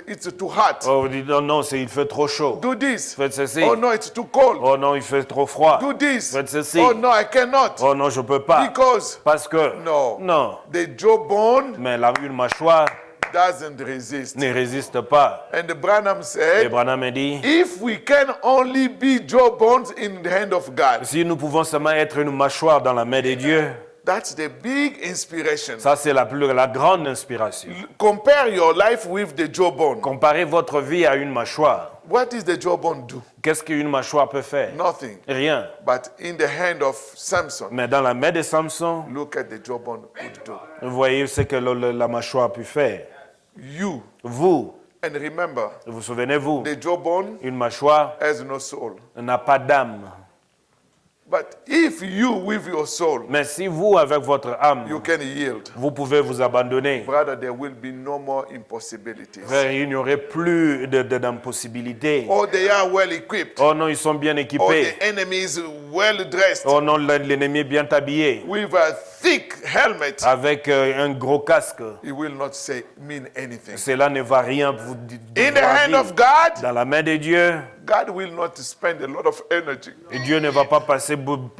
it's too hot. Oh, dites non, non, il fait trop chaud. Do this. Faites ceci. Oh no, it's too cold. Oh non, il fait trop froid. Do this. Faites ceci. Oh no, I cannot. Oh non, je ne peux pas. Because Parce que, no, non, the jawbone mais une mâchoire doesn't resist. ne résiste pas. And Branham Et said, Branham a dit, if we can only be jawbones in the hand of God, si nous pouvons seulement être une mâchoire dans la main de Dieu, That's the big inspiration. Ça, c'est la grande inspiration. Compare your life with the jawbone. Comparez votre vie à une mâchoire. What does the jawbone do? Qu'est-ce qu'une mâchoire peut faire? Nothing. Rien. But in the hand of Samson, Mais dans la main de Samson, look at the jawbone could do. vous voyez ce que la mâchoire a pu faire. You, Vous, and remember, vous souvenez-vous, the jawbone une mâchoire has no soul. n'a pas d'âme. But if you, with your soul, Mais si vous, avec votre âme, you can yield, vous pouvez vous abandonner, brother, there will be no more impossibilities. frère, il n'y aurait plus d'impossibilités. Oh, they are well equipped. Oh non, ils sont bien Oh, équipés. the enemy is well dressed Oh non, l'ennemi est bien habillé. with a thick helmet. Avec un gros casque. He will not mean anything. Cela ne va rien vous In the hand dire. of God, Dans la main de Dieu, God will not spend a lot of energy. et Dieu ne va pas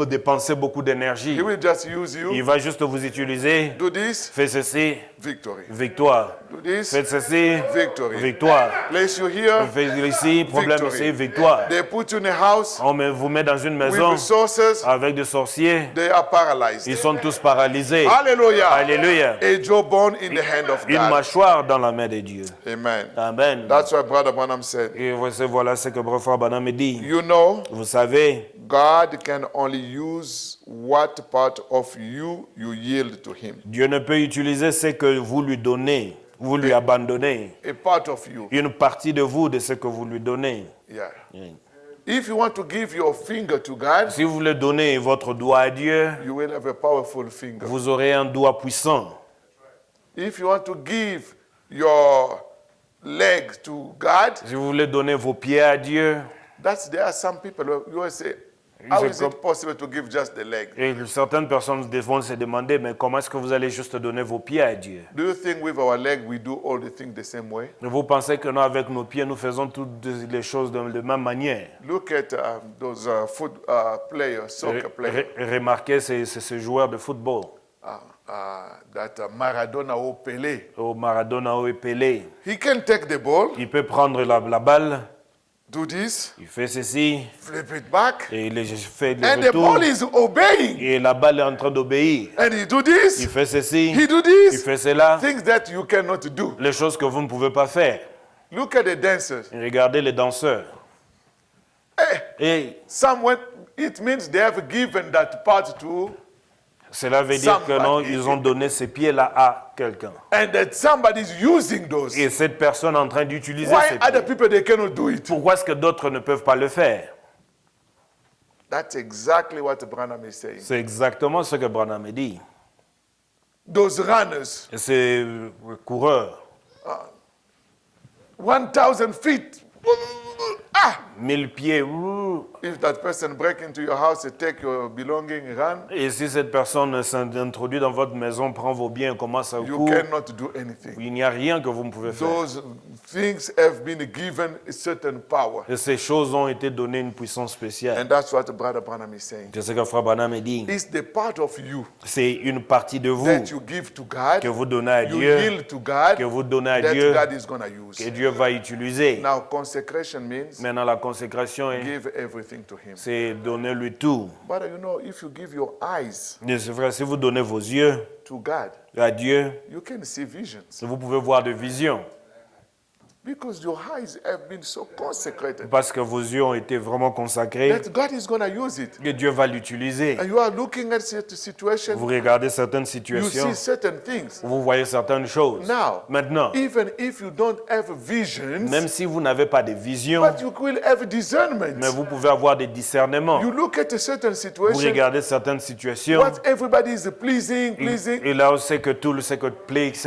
dépenser beaucoup d'énergie. He will just use Il you. va juste vous utiliser. Do this, Faites ceci, victory. victoire. Do this, Faites ceci, victory. victoire. Place you here, Faites ici, problème victory. ici, victoire. They put you in a house Vous met dans une with maison resources, avec des sorciers. they are paralyzed. Ils sont tous paralysés. Hallelujah. Alléluia. A jawbone in the hand of Une God. mâchoire dans la main de Dieu. Amen. Amen. That's why Brother Branham said, Et voilà ce que Frère Branham dit. you know, Vous savez, God can only use what part of you yield to Him. Dieu ne peut utiliser ce que vous lui donnez, vous lui abandonnez. A part of you. Une partie de vous, de ce que vous lui donnez. Yeah. If you want to give your finger to God, Si vous voulez donner votre doigt à Dieu, you will have a powerful finger. vous aurez un doigt puissant. If you want to give your leg to God, Si vous voulez donner vos pieds à Dieu, there are some people who you will say, how is it possible to give just the leg? et certaines personnes vont se demander, mais comment est-ce que vous allez juste donner vos pieds à Dieu? Do you think with our leg we do all the things the same way? Vous pensez que nous, avec nos pieds, nous faisons toutes les choses de la même manière? Look at those players, soccer players. Remarquez ces joueurs de football, Maradona or Pelé. au Maradona ou Pelé. He can take the ball, Il peut prendre la balle, do this, il fait ceci, flip it back, et il fait le and the retour, ball is obeying. et la balle est en train d'obéir. And he do this, Il fait ceci, he do il this. fait cela, Things that you cannot do. les choses que vous ne pouvez pas faire. Look at the dancers. Regardez les danseurs. Et Someone, it means they have given that part to, cela veut dire que non, Somebody. ils ont donné ces pieds-là à quelqu'un. and that somebody is using those. Et cette personne est en train d'utiliser Why ces other pieds. people they cannot do it? Pourquoi est-ce que d'autres ne peuvent pas le faire? That's exactly what Branham is saying. C'est exactement ce que Branham dit. Those runners, Et ces coureurs, 1,000 feet. 1000 pieds, If that person break into your house and take your belonging, run, et si cette personne s'introduit dans votre maison, prend vos biens et commence à you courir, cannot do anything. il n'y a rien que vous ne pouvez faire. Those things have been given a certain power. Et ces choses ont été données une puissance spéciale. And that's what Brother Branham is saying. C'est ce que Frère Branham dit. It's the part of you C'est une partie de vous that you give to God, que vous donnez à you Dieu, yield to God, que vous donnez à that Dieu, God is going to use. que Dieu va utiliser. Now, consecration means Maintenant, la consécration, give everything to Him. c'est donner lui tout. But you know, if you give your eyes Mais c'est vrai, si vous donnez vos yeux to God, à Dieu, you can see visions vous pouvez voir des visions. because your eyes have been so consecrated Parce que vos yeux ont été vraiment consacrés, that God is going to use it. que Dieu va l'utiliser. And you are looking at certain situation, Vous regardez certaines you situations, see certain things. vous voyez certaines choses. Now, Maintenant, even if you don't have visions, même si vous n'avez pas de vision, but you will have discernment. mais vous pouvez avoir des discernements. You look at a certain Vous situation, regardez certaines situations, what everybody is pleasing. et là, c'est que tout ce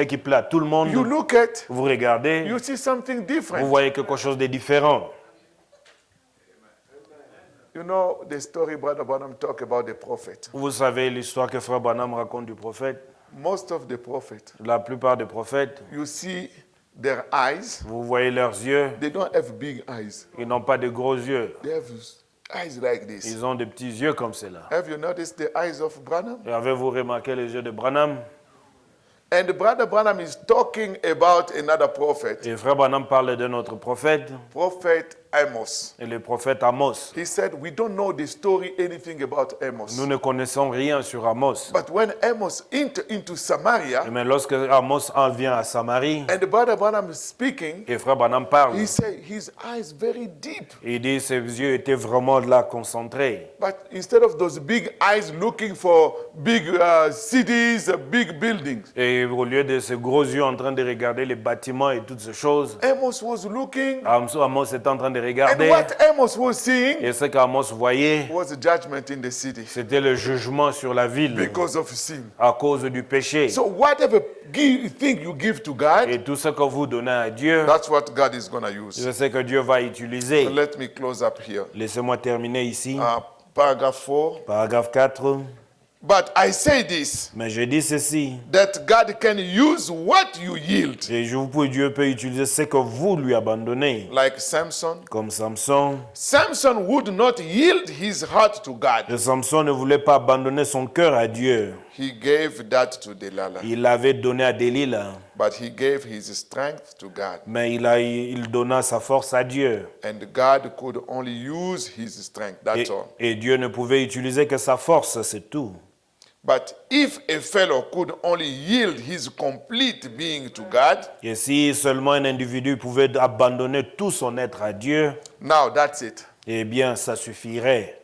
qui plaît à tout le monde, You look at, vous regardez, you see something vous different. voyez quelque chose de différent. You know the story Brother Branham talk about the prophet. Vous savez l'histoire que Frère Branham raconte du prophète. Most of the prophets, La plupart des prophètes, you see their eyes, vous voyez leurs yeux, they don't have big eyes. ils n'ont pas de gros yeux. They have eyes like this. Ils ont des petits yeux comme cela. Have you noticed the eyes of Branham? Et avez-vous remarqué les yeux de Branham? And Brother Branham is talking about another prophet, Et Frère Branham parle de notre prophète, Prophet Amos. Et le prophète Amos. He said, we don't know the story, anything about Amos. Nous ne connaissons rien sur Amos. But when Amos entered into Samaria, Mais lorsque Amos en vient à Samarie, and Brother Branham is speaking, et frère Branham parle, he said his eyes very deep. il dit ses yeux étaient vraiment là concentrés. But instead of those big eyes looking for big cities, big buildings, Et au lieu de ces gros yeux en train de regarder les bâtiments et toutes ces choses, Amos was looking, Amos était en train de and regarder. what Amos was seeing Et ce qu'Amos voyait, was a judgment in the city c'était le jugement sur la ville because of sin. à cause du péché. So whatever thing you give to God, Et tout ce que vous donnez à Dieu, that's what God is going to use. je sais que Dieu va utiliser. Let me close up here. Laissez-moi terminer ici. Paragraph 4. Paragraphe 4. But I say this, Mais je dis ceci. that God can use what you yield. Et Dieu peut utiliser ce que vous lui abandonnez. Like Samson. Comme Samson. Samson would not yield his heart to God. Et Samson ne voulait pas abandonner son cœur à Dieu. He gave that to Delilah. Il l'avait donné à Delilah. But he gave his strength to God. Mais il donna sa force à Dieu. And God could only use his strength. That's all. Et Dieu ne pouvait utiliser que sa force, c'est tout. But if a fellow could only yield his complete being to God, Et si seulement un individu pouvait abandonner tout son être à Dieu, now that's it. eh bien, ça suffirait.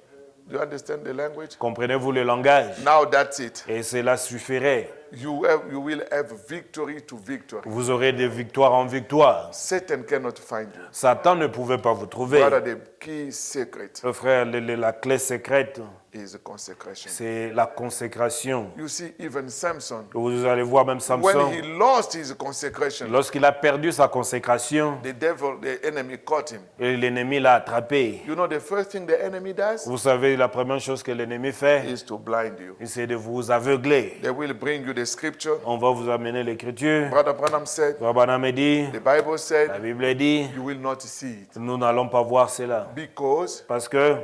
Do you understand the language? Comprenez-vous le langage? Now that's it. Et cela suffirait. You will have victory to victory. Vous aurez des victoires en victoire. Satan cannot find you. Satan ne pouvait pas vous trouver. Brother, the key secret Frère, la clé secrète, is consecration. c'est la consécration. You see, even Samson, Vous allez voir même when Samson, he lost his consecration, lorsqu'il a perdu sa consécration, the devil, the enemy caught him. et l'ennemi l'a attrapé. You know the first thing the enemy does Vous savez, la première chose que l'ennemi fait, is to blind you. c'est de vous aveugler. They will bring you the scripture. On va vous amener l'écriture. Brother Branham said, Frère Branham dit, the Bible said, la Bible dit, you will not see it. nous n'allons pas voir cela. Because Parce que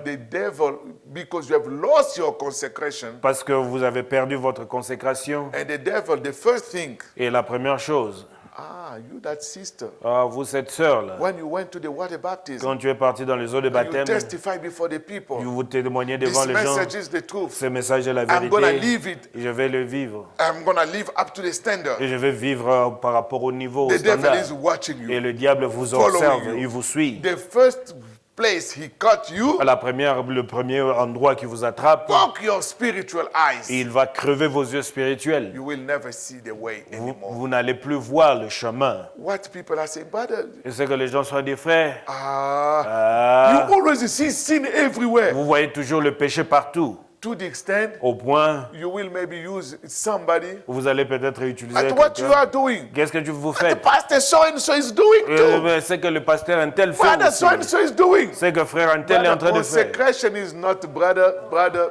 because you have lost your consecration, vous avez perdu votre consécration. and the devil, the first thing, Et la première chose, you that sister, vous cette sœur-là, when you went to the water baptism, quand tu es parti dans les eaux de you baptême, testify before the people. vous témoignez This devant les gens, message is the truth. ce message est la I'm going to vérité. live it. Et je vais le vivre. I'm going to live up to the standard. Et je vais vivre par rapport au niveau, au The devil standard. is watching Et you. le diable vous Following observe, you. il vous suit. The first place he caught you, Le premier endroit qui vous attrape, poke your spiritual eyes. il va crever vos yeux spirituels. You will never see the way anymore. Vous n'allez plus voir le chemin. What people are saying, brother, Et c'est que les gens sont des frères. you always see sin everywhere. Vous voyez toujours le péché partout. To the extent Au point you will maybe use somebody où vous allez peut-être utiliser at what you quelqu'un. are doing. Qu'est-ce que vous The faites? pastor so and so is doing too. Mais c'est que le pasteur un tel fait Brother so and aussi. so is doing. C'est que frère un tel est en train de faire. Consecration is not brother,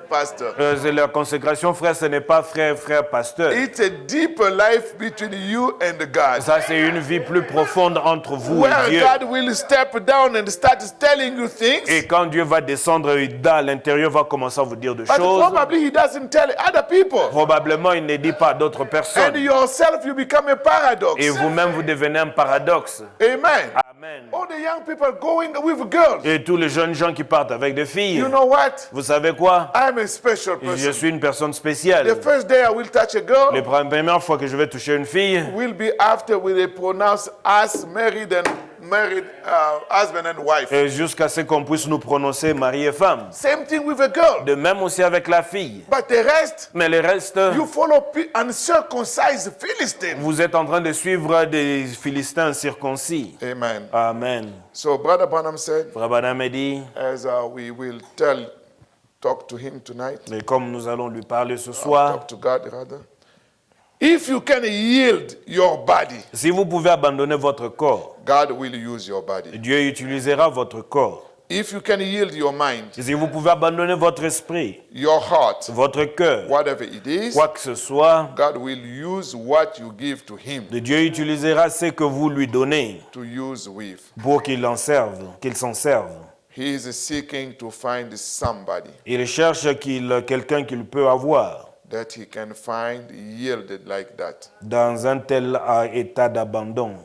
pastor. C'est la consécration, frère, ce n'est pas frère, pasteur. It's a deeper life between you and God. Ça, c'est une vie plus profonde entre vous et Where Dieu. God will step down and start telling you things. Et quand Dieu va descendre dans l'intérieur, va commencer à vous dire des But choses. probably he doesn't tell other people. Probablement, il ne dit pas à d'autres And personnes. yourself, you become a paradox. Et vous-même, vous devenez un paradoxe. Amen. Amen. All the young people going with girls. Et tous les jeunes gens qui partent avec des filles. You know what? Vous savez quoi? I'm a special Je person. suis une personne spéciale. The first day I will touch a girl La première fois que je vais toucher une fille, will be after we they pronounce us married husband and wife. et jusqu'à ce qu'on puisse nous prononcer mari et femme. Same thing with a girl. De même aussi avec la fille. But the rest, Mais le reste, you follow uncircumcised Philistines. vous êtes en train de suivre des Philistins circoncis. Amen. Amen. So Brother Branham said, Frère Branham a dit, as we will talk to him tonight, mais comme nous allons lui parler ce soir, talk to God rather. If you can yield your body, si vous pouvez abandonner votre corps, God will use your body. Dieu utilisera votre corps. If you can yield your mind, Si vous pouvez abandonner votre esprit, your heart, votre cœur, whatever it is, quoi que ce soit, God will use what you give to him Dieu utilisera ce que vous lui donnez to use with. pour qu'il s'en serve. He is seeking to find somebody Il cherche quelqu'un qu'il peut avoir that he can find yielded like that. dans un tel état d'abandon.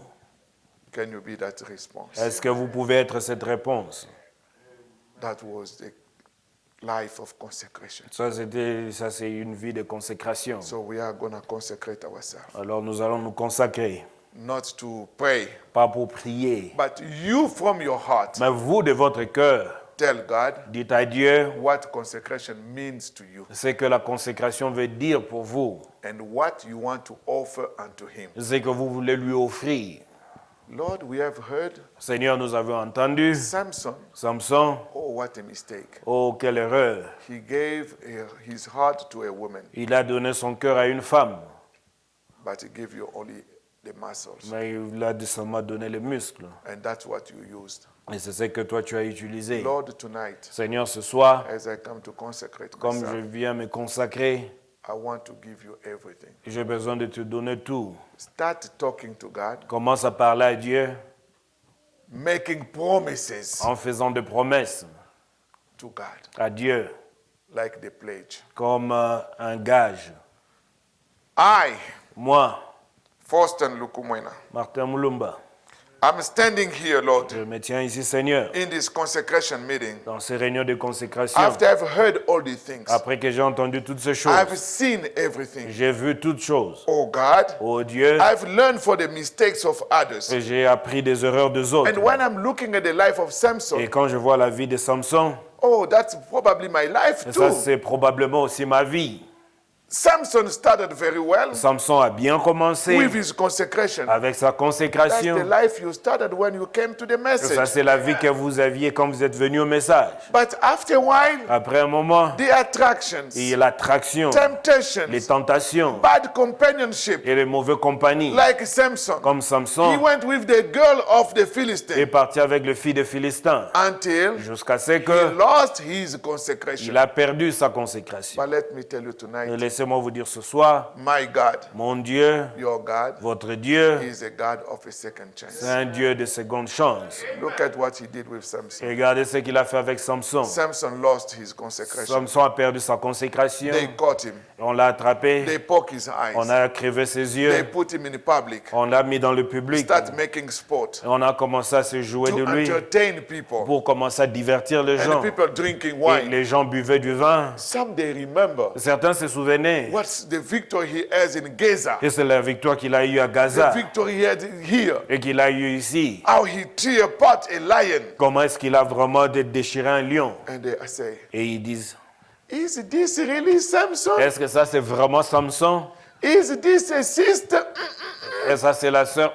Can you be that response? Est-ce que vous pouvez être cette réponse? That was the life of consecration. Ça, c'est une vie de consécration. So we are going to consecrate ourselves. Alors, nous allons nous consacrer. Not to pray, Pas pour prier, but you from your heart mais vous, de votre cœur, tell God dites à Dieu what consecration means to you ce que la consécration veut dire pour vous, and what you want to offer unto him. ce que vous voulez lui offrir. Lord, we have heard Seigneur, nous avons entendu Samson. Samson. Oh, what a mistake. Oh, quelle erreur. He gave his heart to a woman, Il a donné son cœur à une femme, but he gave you only the muscles. mais il a seulement donné les muscles. And that's what you used. Et c'est ce que toi, tu as utilisé. Lord, tonight, Seigneur, ce soir, as I come to consecrate comme je myself, viens me consacrer, I want to give you everything. j'ai besoin de te donner tout. Start talking to God, Commence à parler à Dieu making promises en faisant des promesses to God, à Dieu, like the pledge. comme un gage. I, Moi, Faustin Lukumwena, Martin Moulumba, I'm standing here, Lord, je me tiens ici, Seigneur, in this consecration meeting. dans ces réunions de consécration. After I've heard all these things, Après que j'ai entendu toutes ces I've choses, seen everything. j'ai vu toutes choses. Oh God, Oh Dieu, I've learned for the mistakes of others. et j'ai appris des erreurs des autres. And when I'm looking at the life of Et Samson, quand je vois la vie de Samson, oh, that's probably my life et ça too. c'est probablement aussi ma vie. Samson started very well Samson a bien commencé with his consecration. avec sa That's the consécration. life you started when you came to the Et ça message. c'est la vie que vous aviez quand vous êtes venu au message. But after a while, Après un moment, the attractions, il y a l'attraction, les temptations, tentations bad companionship, et les mauvaises compagnies. like Samson. Comme He Samson went with the girl of the est Philistine parti avec le fils de Philistin until jusqu'à ce he que lost his consecration. il a perdu sa consécration. But let me tell you Et tonight, laissez-moi vous dire ce soir, my God, mon Dieu, your God, votre Dieu, is a God of a second chance. c'est un Dieu de seconde chance. Look at what he did with Samson. Regardez ce qu'il a fait avec Samson. Samson lost his consecration. Samson a perdu sa consécration. They caught him. On l'a attrapé. They poked his On eyes. a crevé ses They yeux. put him in public. On l'a mis dans le public. Start making sport Et on a commencé à se jouer to de lui entertain people. pour commencer à divertir les And gens. the people drinking Et wine. les gens buvaient du vin. Some they remember Certains se souvenaient. what's the victory he has in Gaza, Et c'est la victoire qu'il a eue à the Gaza victory he had here, et qu'il a eue ici. how he tear apart a lion. Comment est-ce qu'il a vraiment déchiré un lion? And they say, Et ils disent, is this really Samson? est-ce que ça c'est vraiment Samson? Is this a sister? Et ça c'est la sœur?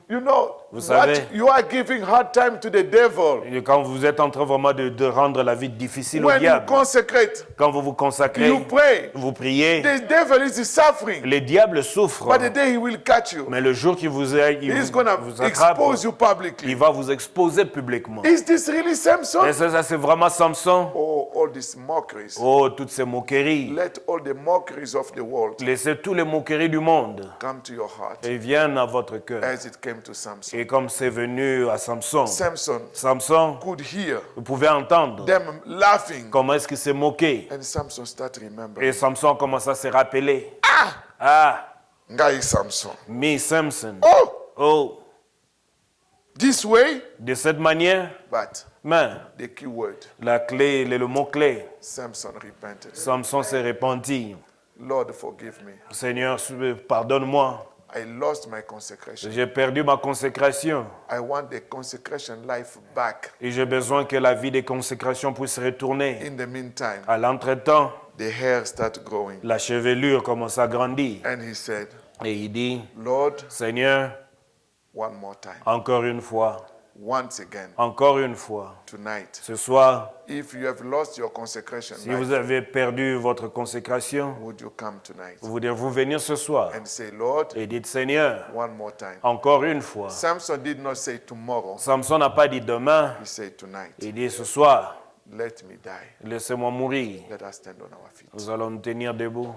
You know, Vous savez- you are giving hard time to the devil. Et quand vous êtes en train vraiment de rendre la vie difficile au When you diable, consecrate, quand vous vous consacrez, you pray. vous priez, The devil is suffering, le diable souffre. but the day he will catch you, Mais le jour qu'il vous he's going vous to attrape, expose you publicly. il va vous exposer publiquement. Is this really Samson? Et ça c'est vraiment Samson. Oh, all these mockeries. Oh, toutes ces moqueries. Let all the mockeries of the world Laissez tous les moqueries du monde come to your heart et viennent à votre cœur. as it came to Samson. Et comme c'est venu à Samson, Samson Samson, could hear vous pouvez entendre them laughing, comment est-ce qu'il s'est moqué. and Samson started remembering. Et Samson commence à se rappeler. Ah, Ngai Samson. me Samson. Oh, Oh, this way, de cette manière, but mais the key word, la clé, le mot-clé, Samson repented. Samson s'est repenti. Lord, forgive me. Seigneur, pardonne-moi. I lost my consecration. J'ai perdu ma consécration. I want the consecration life back. Et j'ai besoin que la vie de consécration puisse retourner. In the meantime, À l'entretemps, the hair started growing. la chevelure commence à grandir. And he said, Et il dit, Lord, Seigneur, one more time, encore une fois, once again, encore une fois, tonight, ce soir, if you have lost your consecration si vous life, avez perdu votre consécration, would you come tonight voulez-vous venir ce soir and say, Lord, et dites, Seigneur, one more time? encore une fois. Samson did not say tomorrow, Samson n'a pas dit demain, he said tonight. il dit ce soir, Let me die. laissez-moi mourir. Let us stand on our feet. Nous allons nous tenir debout.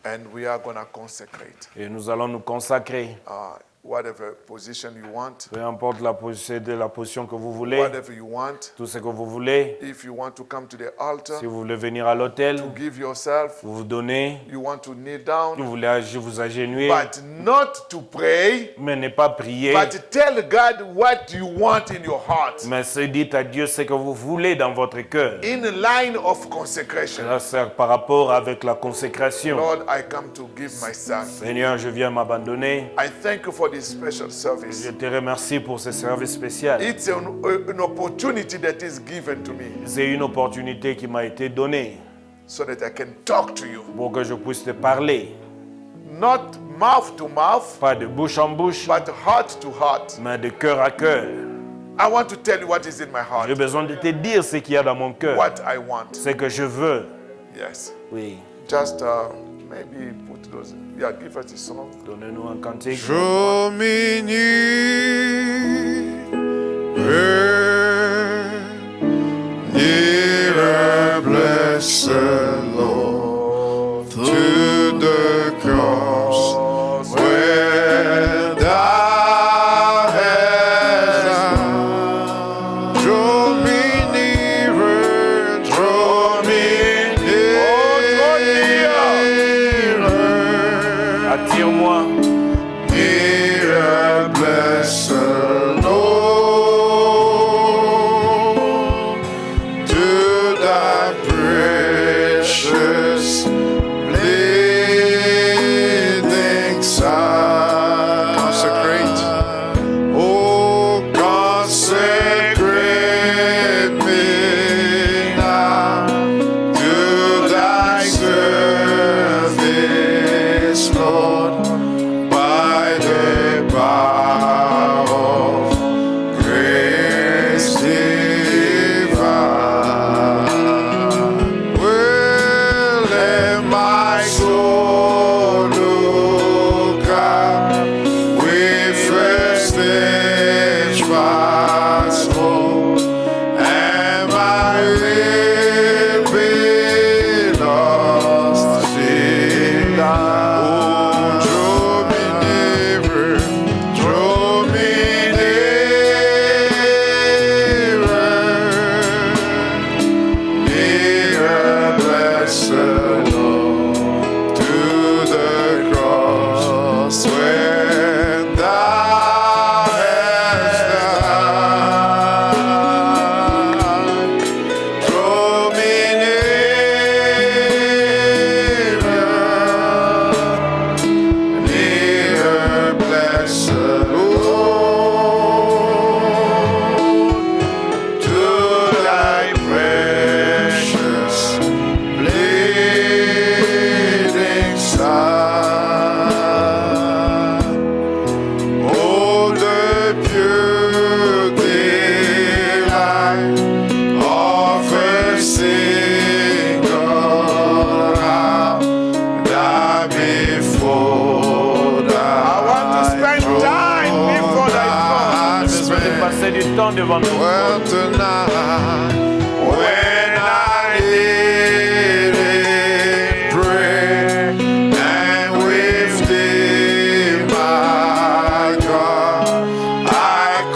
And we are going to consecrate. Et nous allons nous consacrer. whatever position you want, Peu importe c'est de la position que vous voulez, whatever you want. tout ce que vous voulez. If you want to come to the altar, Si vous voulez venir à l'autel, to give yourself, vous vous donnez. you want to kneel Vous down, voulez vous agenouiller, but not to pray, mais ne pas prier. but tell God what you want in your heart Mais c'est dites à Dieu ce que vous voulez dans votre cœur. in a line of consecration. Cela sert par rapport avec la consécration. Lord, I come to give myself. Seigneur, je viens m'abandonner. I thank you for this special service. Je te remercie pour ce service spécial. It's an opportunity that is given to me C'est une opportunité qui m'a été donnée so that I can talk to you. pour que je puisse te parler. Not mouth to mouth, Pas de bouche en bouche, but heart to heart. mais de cœur à cœur. I want to tell you what is in my J'ai heart, besoin de te dire ce qu'il y a dans mon cœur. what I want. Ce que je veux. Yes. Oui. Just maybe put those. Yeah, give us the song. Donnez-nous un cantique. Draw me nearer, blessed Lord, to the cross where thou hast died. Draw me nearer, draw me nearer. Attire-moi. Nearer, blessed Lord, to thy precious bleeding side. Consecrate. Oh, consecrate me now to thy service, Lord, by the power of grace divine. Well, let my soul look up with first fast hope, and my will be lost in thine. Oh, draw me nearer, draw me nearer, blessed Lord, to the cross when thou hast died. Draw me nearer, blessed Lord, to thy precious bleeding side. Oh, the pure delight of a single hour that before thy I want to spend time before thy throne. J'ai besoin de passer du temps devant toi. Well, tonight, when I kneel pray, and with thee, my God, I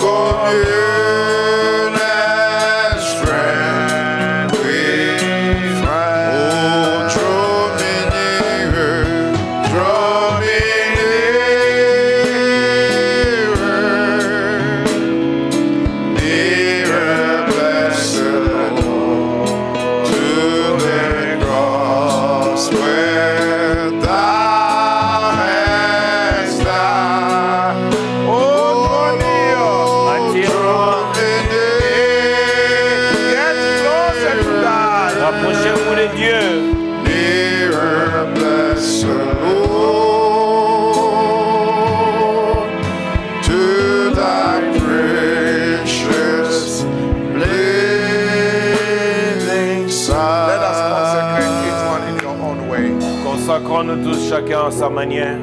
commune as friend with friend. Oh, draw me nearer, draw me nearer, blessed Lord, to the cross where thou hast died. Oh, Attire-moi. Get closer to God. Rapprochez-vous de Dieu. nearer, blessed Lord, to thy precious bleeding side. Let us consecrate each one in your own way. Consacrons-nous tous chacun à sa manière.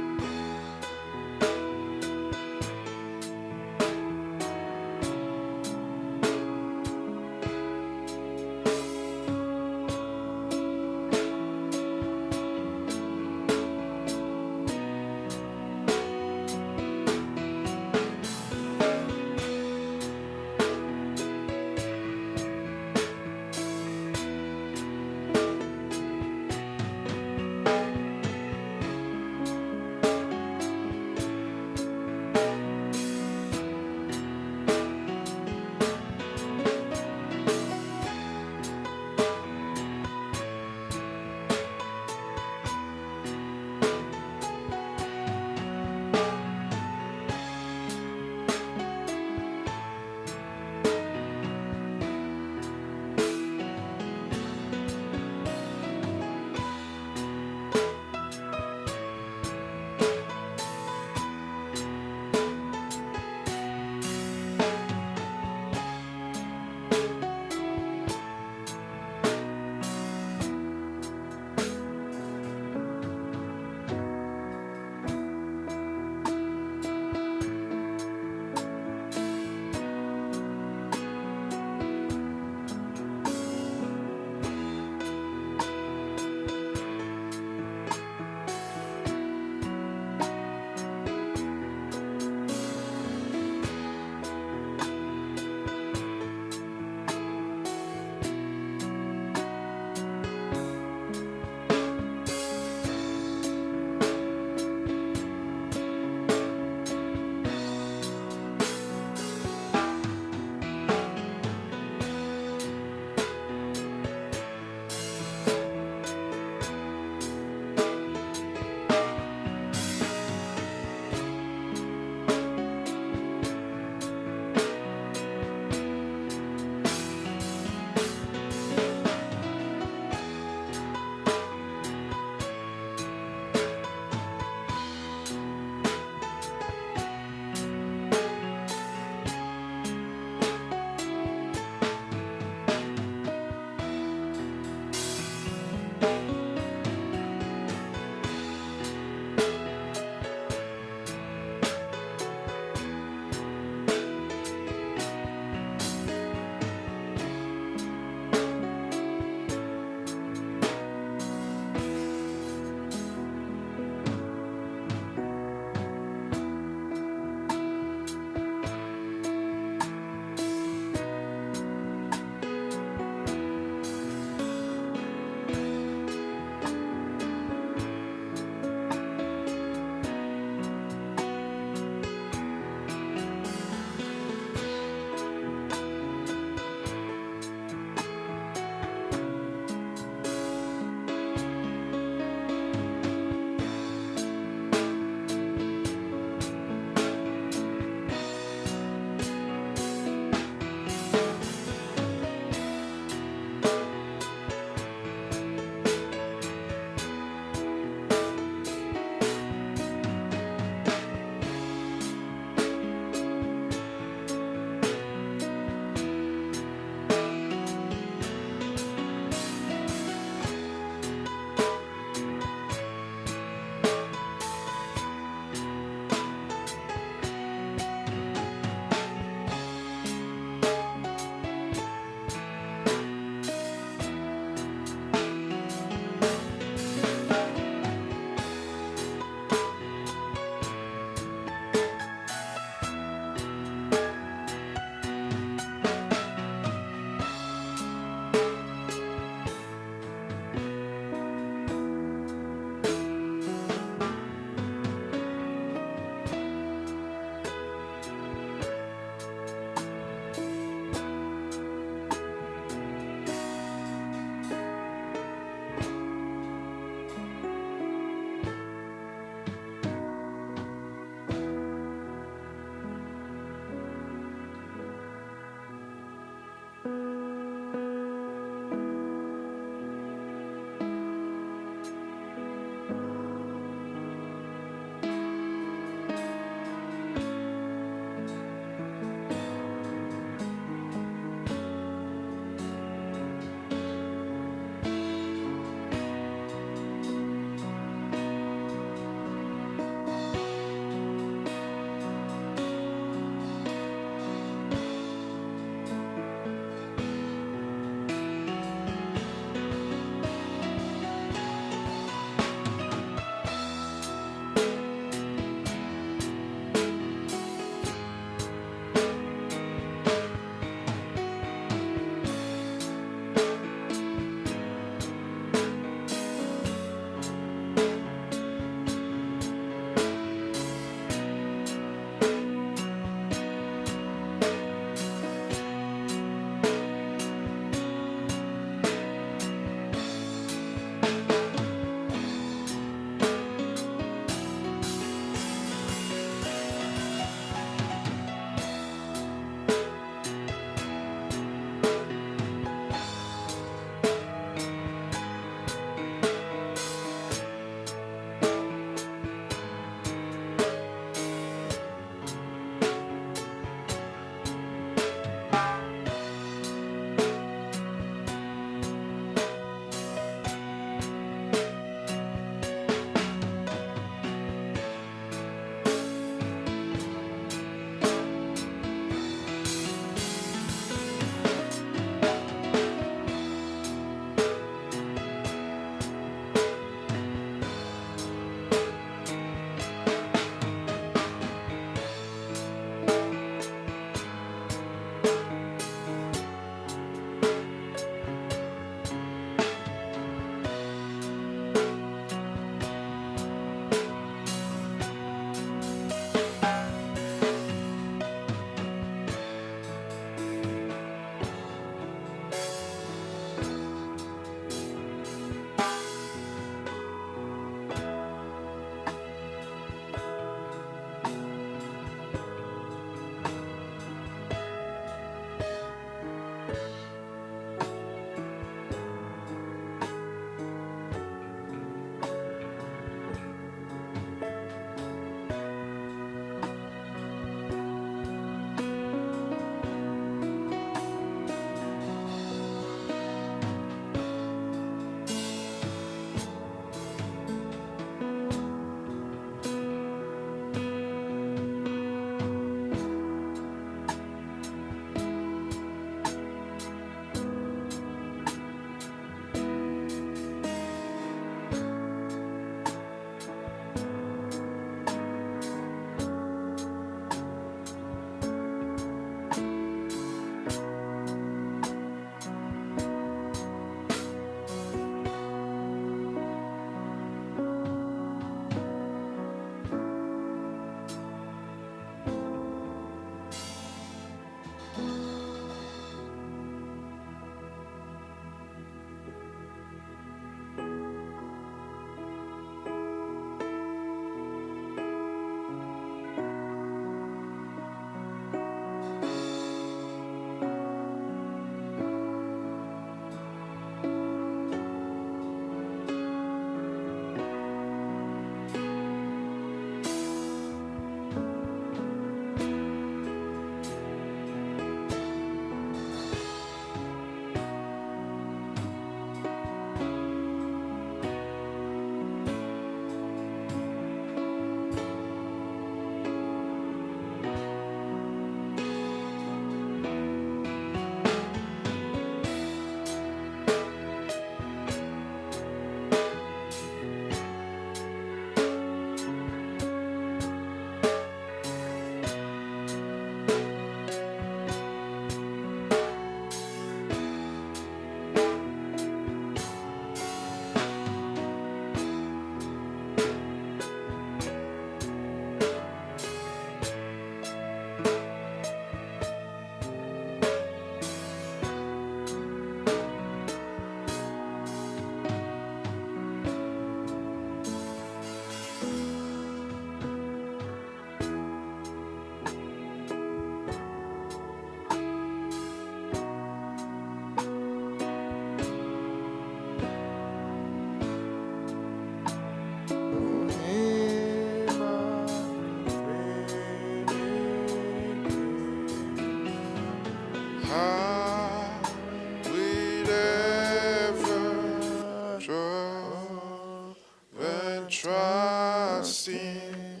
trusting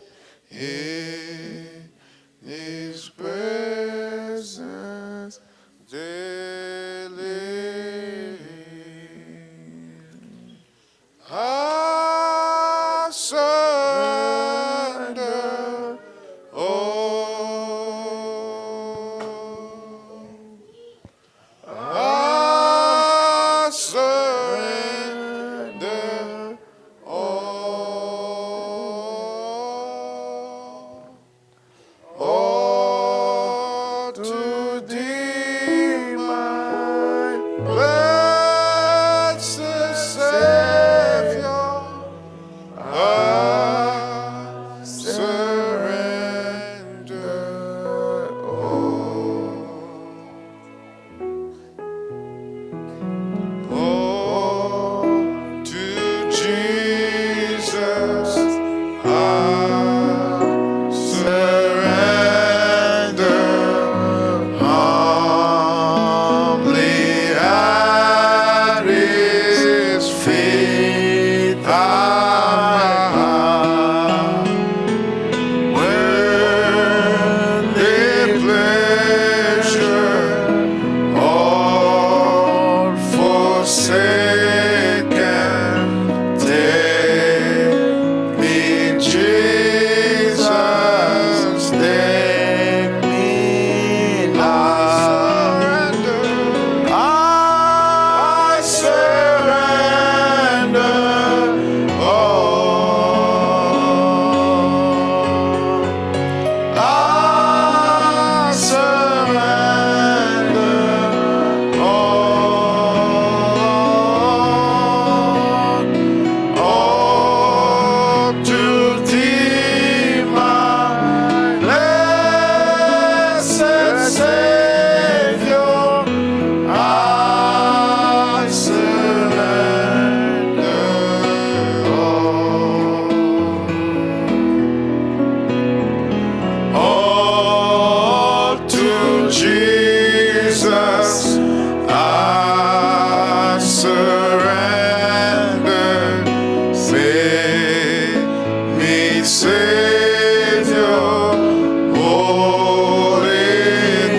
in His presence daily. I surrender all. I surrender all to Thee, my blessed Savior. I surrender all to Jesus. I surrender humbly at His feet. Worldly pleasure all forsaken, take me, Jesus, take me now. I surrender all. I surrender all to Thee, my blessed Savior. I surrender all to Jesus. I surrender. Save me, Savior, wholly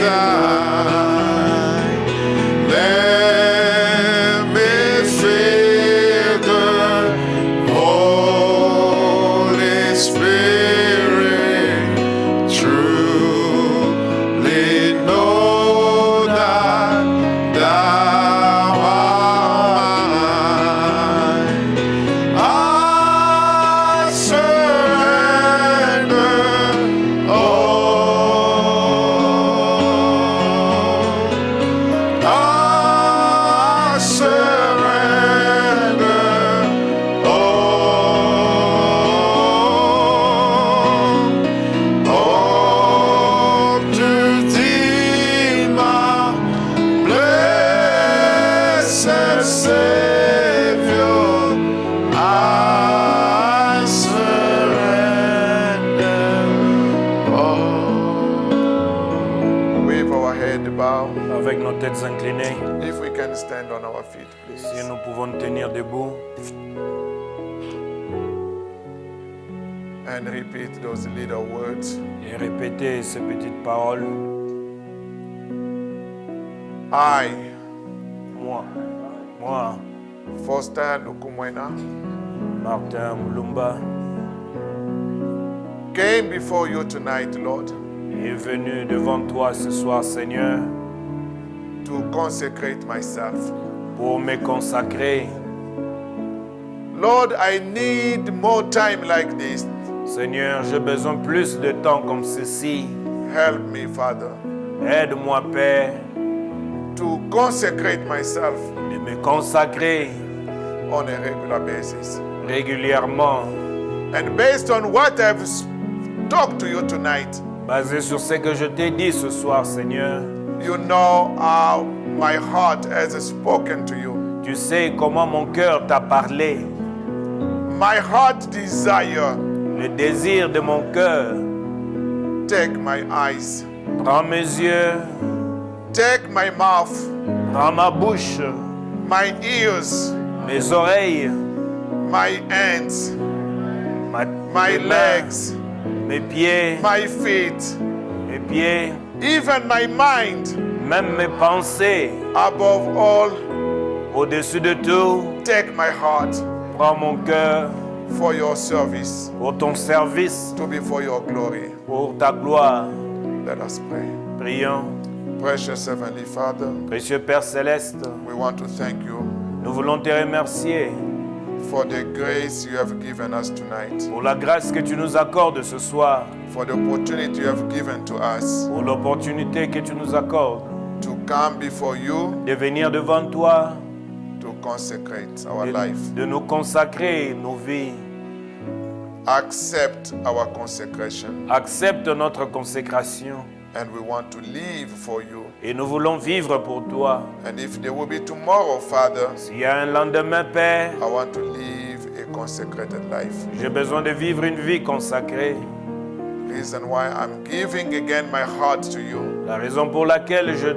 Thine. Let me feel the Holy Spirit, truly know that Thou art mine. I surrender all. I surrender all to Thee, my blessed Savior. I surrender all. With our head bowed, Avec nos têtes inclinées, if we can stand on our feet, please. si nous pouvons nous tenir debout And repeat those little words. et répéter ces petites paroles. I, Moi, Foster Lukumwena, Martin Mulumba, came before you tonight, Lord, est venu devant toi ce soir, Seigneur, to consecrate myself. pour me consacrer. Lord, I need more time like this. Seigneur, j'ai besoin plus de temps comme ceci. Help me, Father, Aide-moi, Père, to consecrate myself de me consacrer on a regular basis. régulièrement. And based on what I've talked to you tonight, Basé sur ce que je t'ai dit ce soir, Seigneur, you know how my heart has spoken to you. tu sais comment mon cœur t'a parlé. My heart desire, Le désir de mon cœur, take my eyes, prends mes yeux, take my mouth, prends ma bouche, my ears, mes oreilles, my hands, my mes mains, legs, mes pieds, my feet, mes pieds, even my mind. même mes pensées. Above all, Au-dessus de tout, take my heart prends mon cœur for your service, pour ton service, to be for your glory. pour ta gloire. Let us pray. Prions. Precious Heavenly Father, Précieux Père Céleste, we want to thank you nous voulons te remercier for the grace you have given us tonight, pour la grâce que tu nous accordes ce soir, for the opportunity you have given to us pour l'opportunité que tu nous accordes to come before you de venir devant toi, to consecrate our life. de nous consacrer nos vies. Accept our consecration, Accepte notre consécration and we want to live for you. et nous voulons vivre pour toi. And if there will be tomorrow, Father, S'il y a un lendemain, Père, I want to live a consecrated life. j'ai besoin de vivre une vie consacrée. Reason why I'm giving again my heart to you. La raison pour laquelle je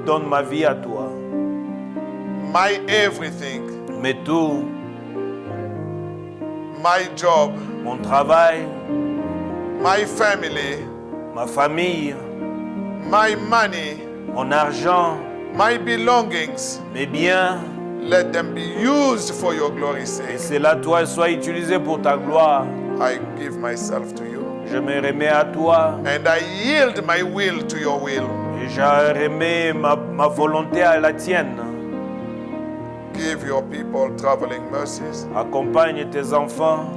donne ma vie à toi. My everything, Mais tout, my job, mon travail, my family, ma famille, my money, mon argent, my belongings, mes biens, let them be used for your glory's et sake. cela, toi, soit utilisé pour ta gloire. I give myself to you. Je me remets à toi And I yield my will to your will. et je remets ma volonté à la tienne. Give your people traveling mercies. Accompagne tes enfants,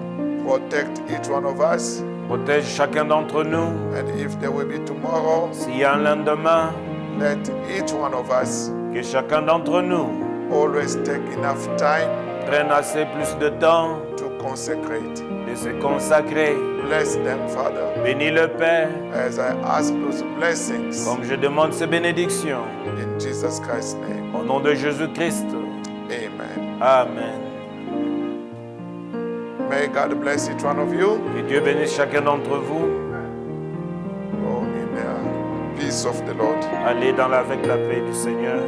Protect each one of us. protège chacun d'entre nous. And if there will be tomorrow, S'il y a un lendemain, let each one of us que chacun d'entre nous always take enough time prenne assez plus de temps to consecrate. de se consacrer. Bless them, Father, Bénis le Père, as I ask those blessings comme je demande ces bénédictions. in Jesus Christ's name. Au nom de Jésus-Christ. Amen. Amen. May God bless each one of you. Que Dieu bénisse chacun d'entre vous. Go in the peace of the Lord. Allez avec la paix du Seigneur.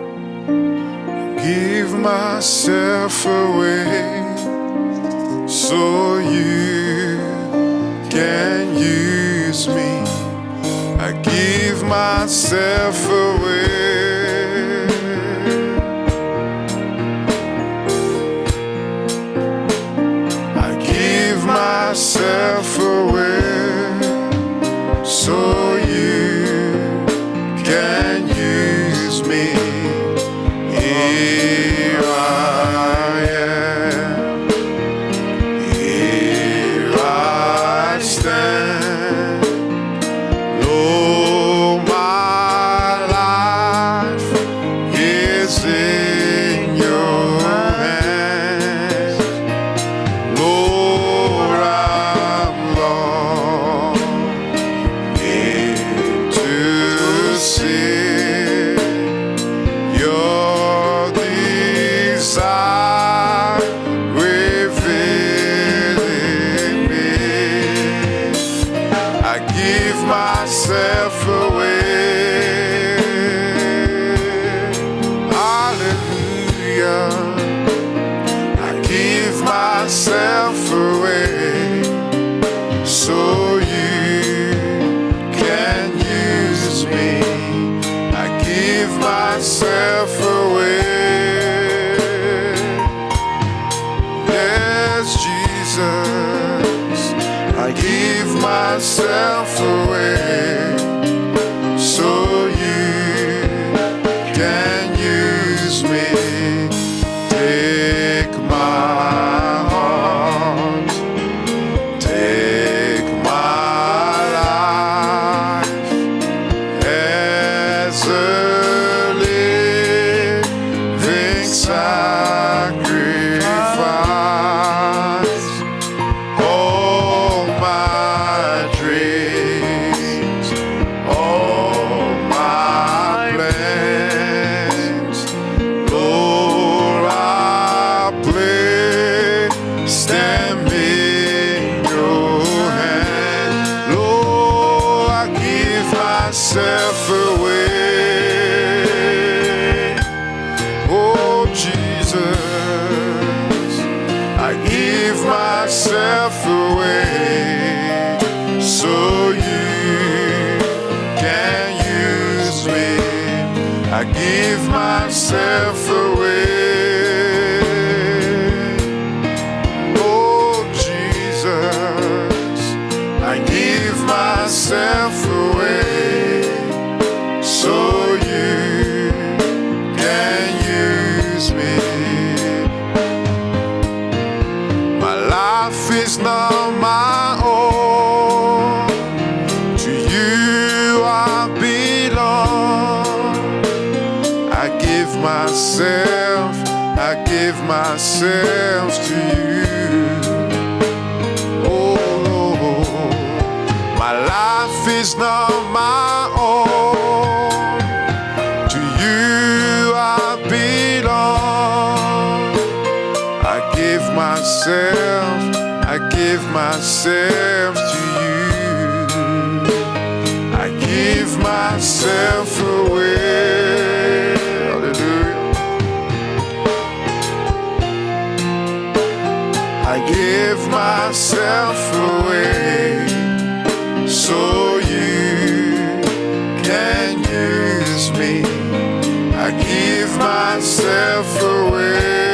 Give myself away so you can use me. I give myself away. I give myself away so you can use me. Here I am, here I stand. Lord, my life is in your hands. Lord, I'm longing to see your desire within me. I give myself away. Hallelujah. I give myself away so you can use me. I give myself away. Yes, Jesus, I give myself away so you can use me. Take my heart, take my life as a living sacrifice. All my dreams I give myself away so you can use me. I give myself away. Oh Jesus, I give myself away so you can use me. My life is not my own, to you I belong. I give myself to you. Oh Lord, my life is not my own, to you I belong. I give myself to you. I give myself away. Hallelujah. I give myself away so you can use me. I give myself away.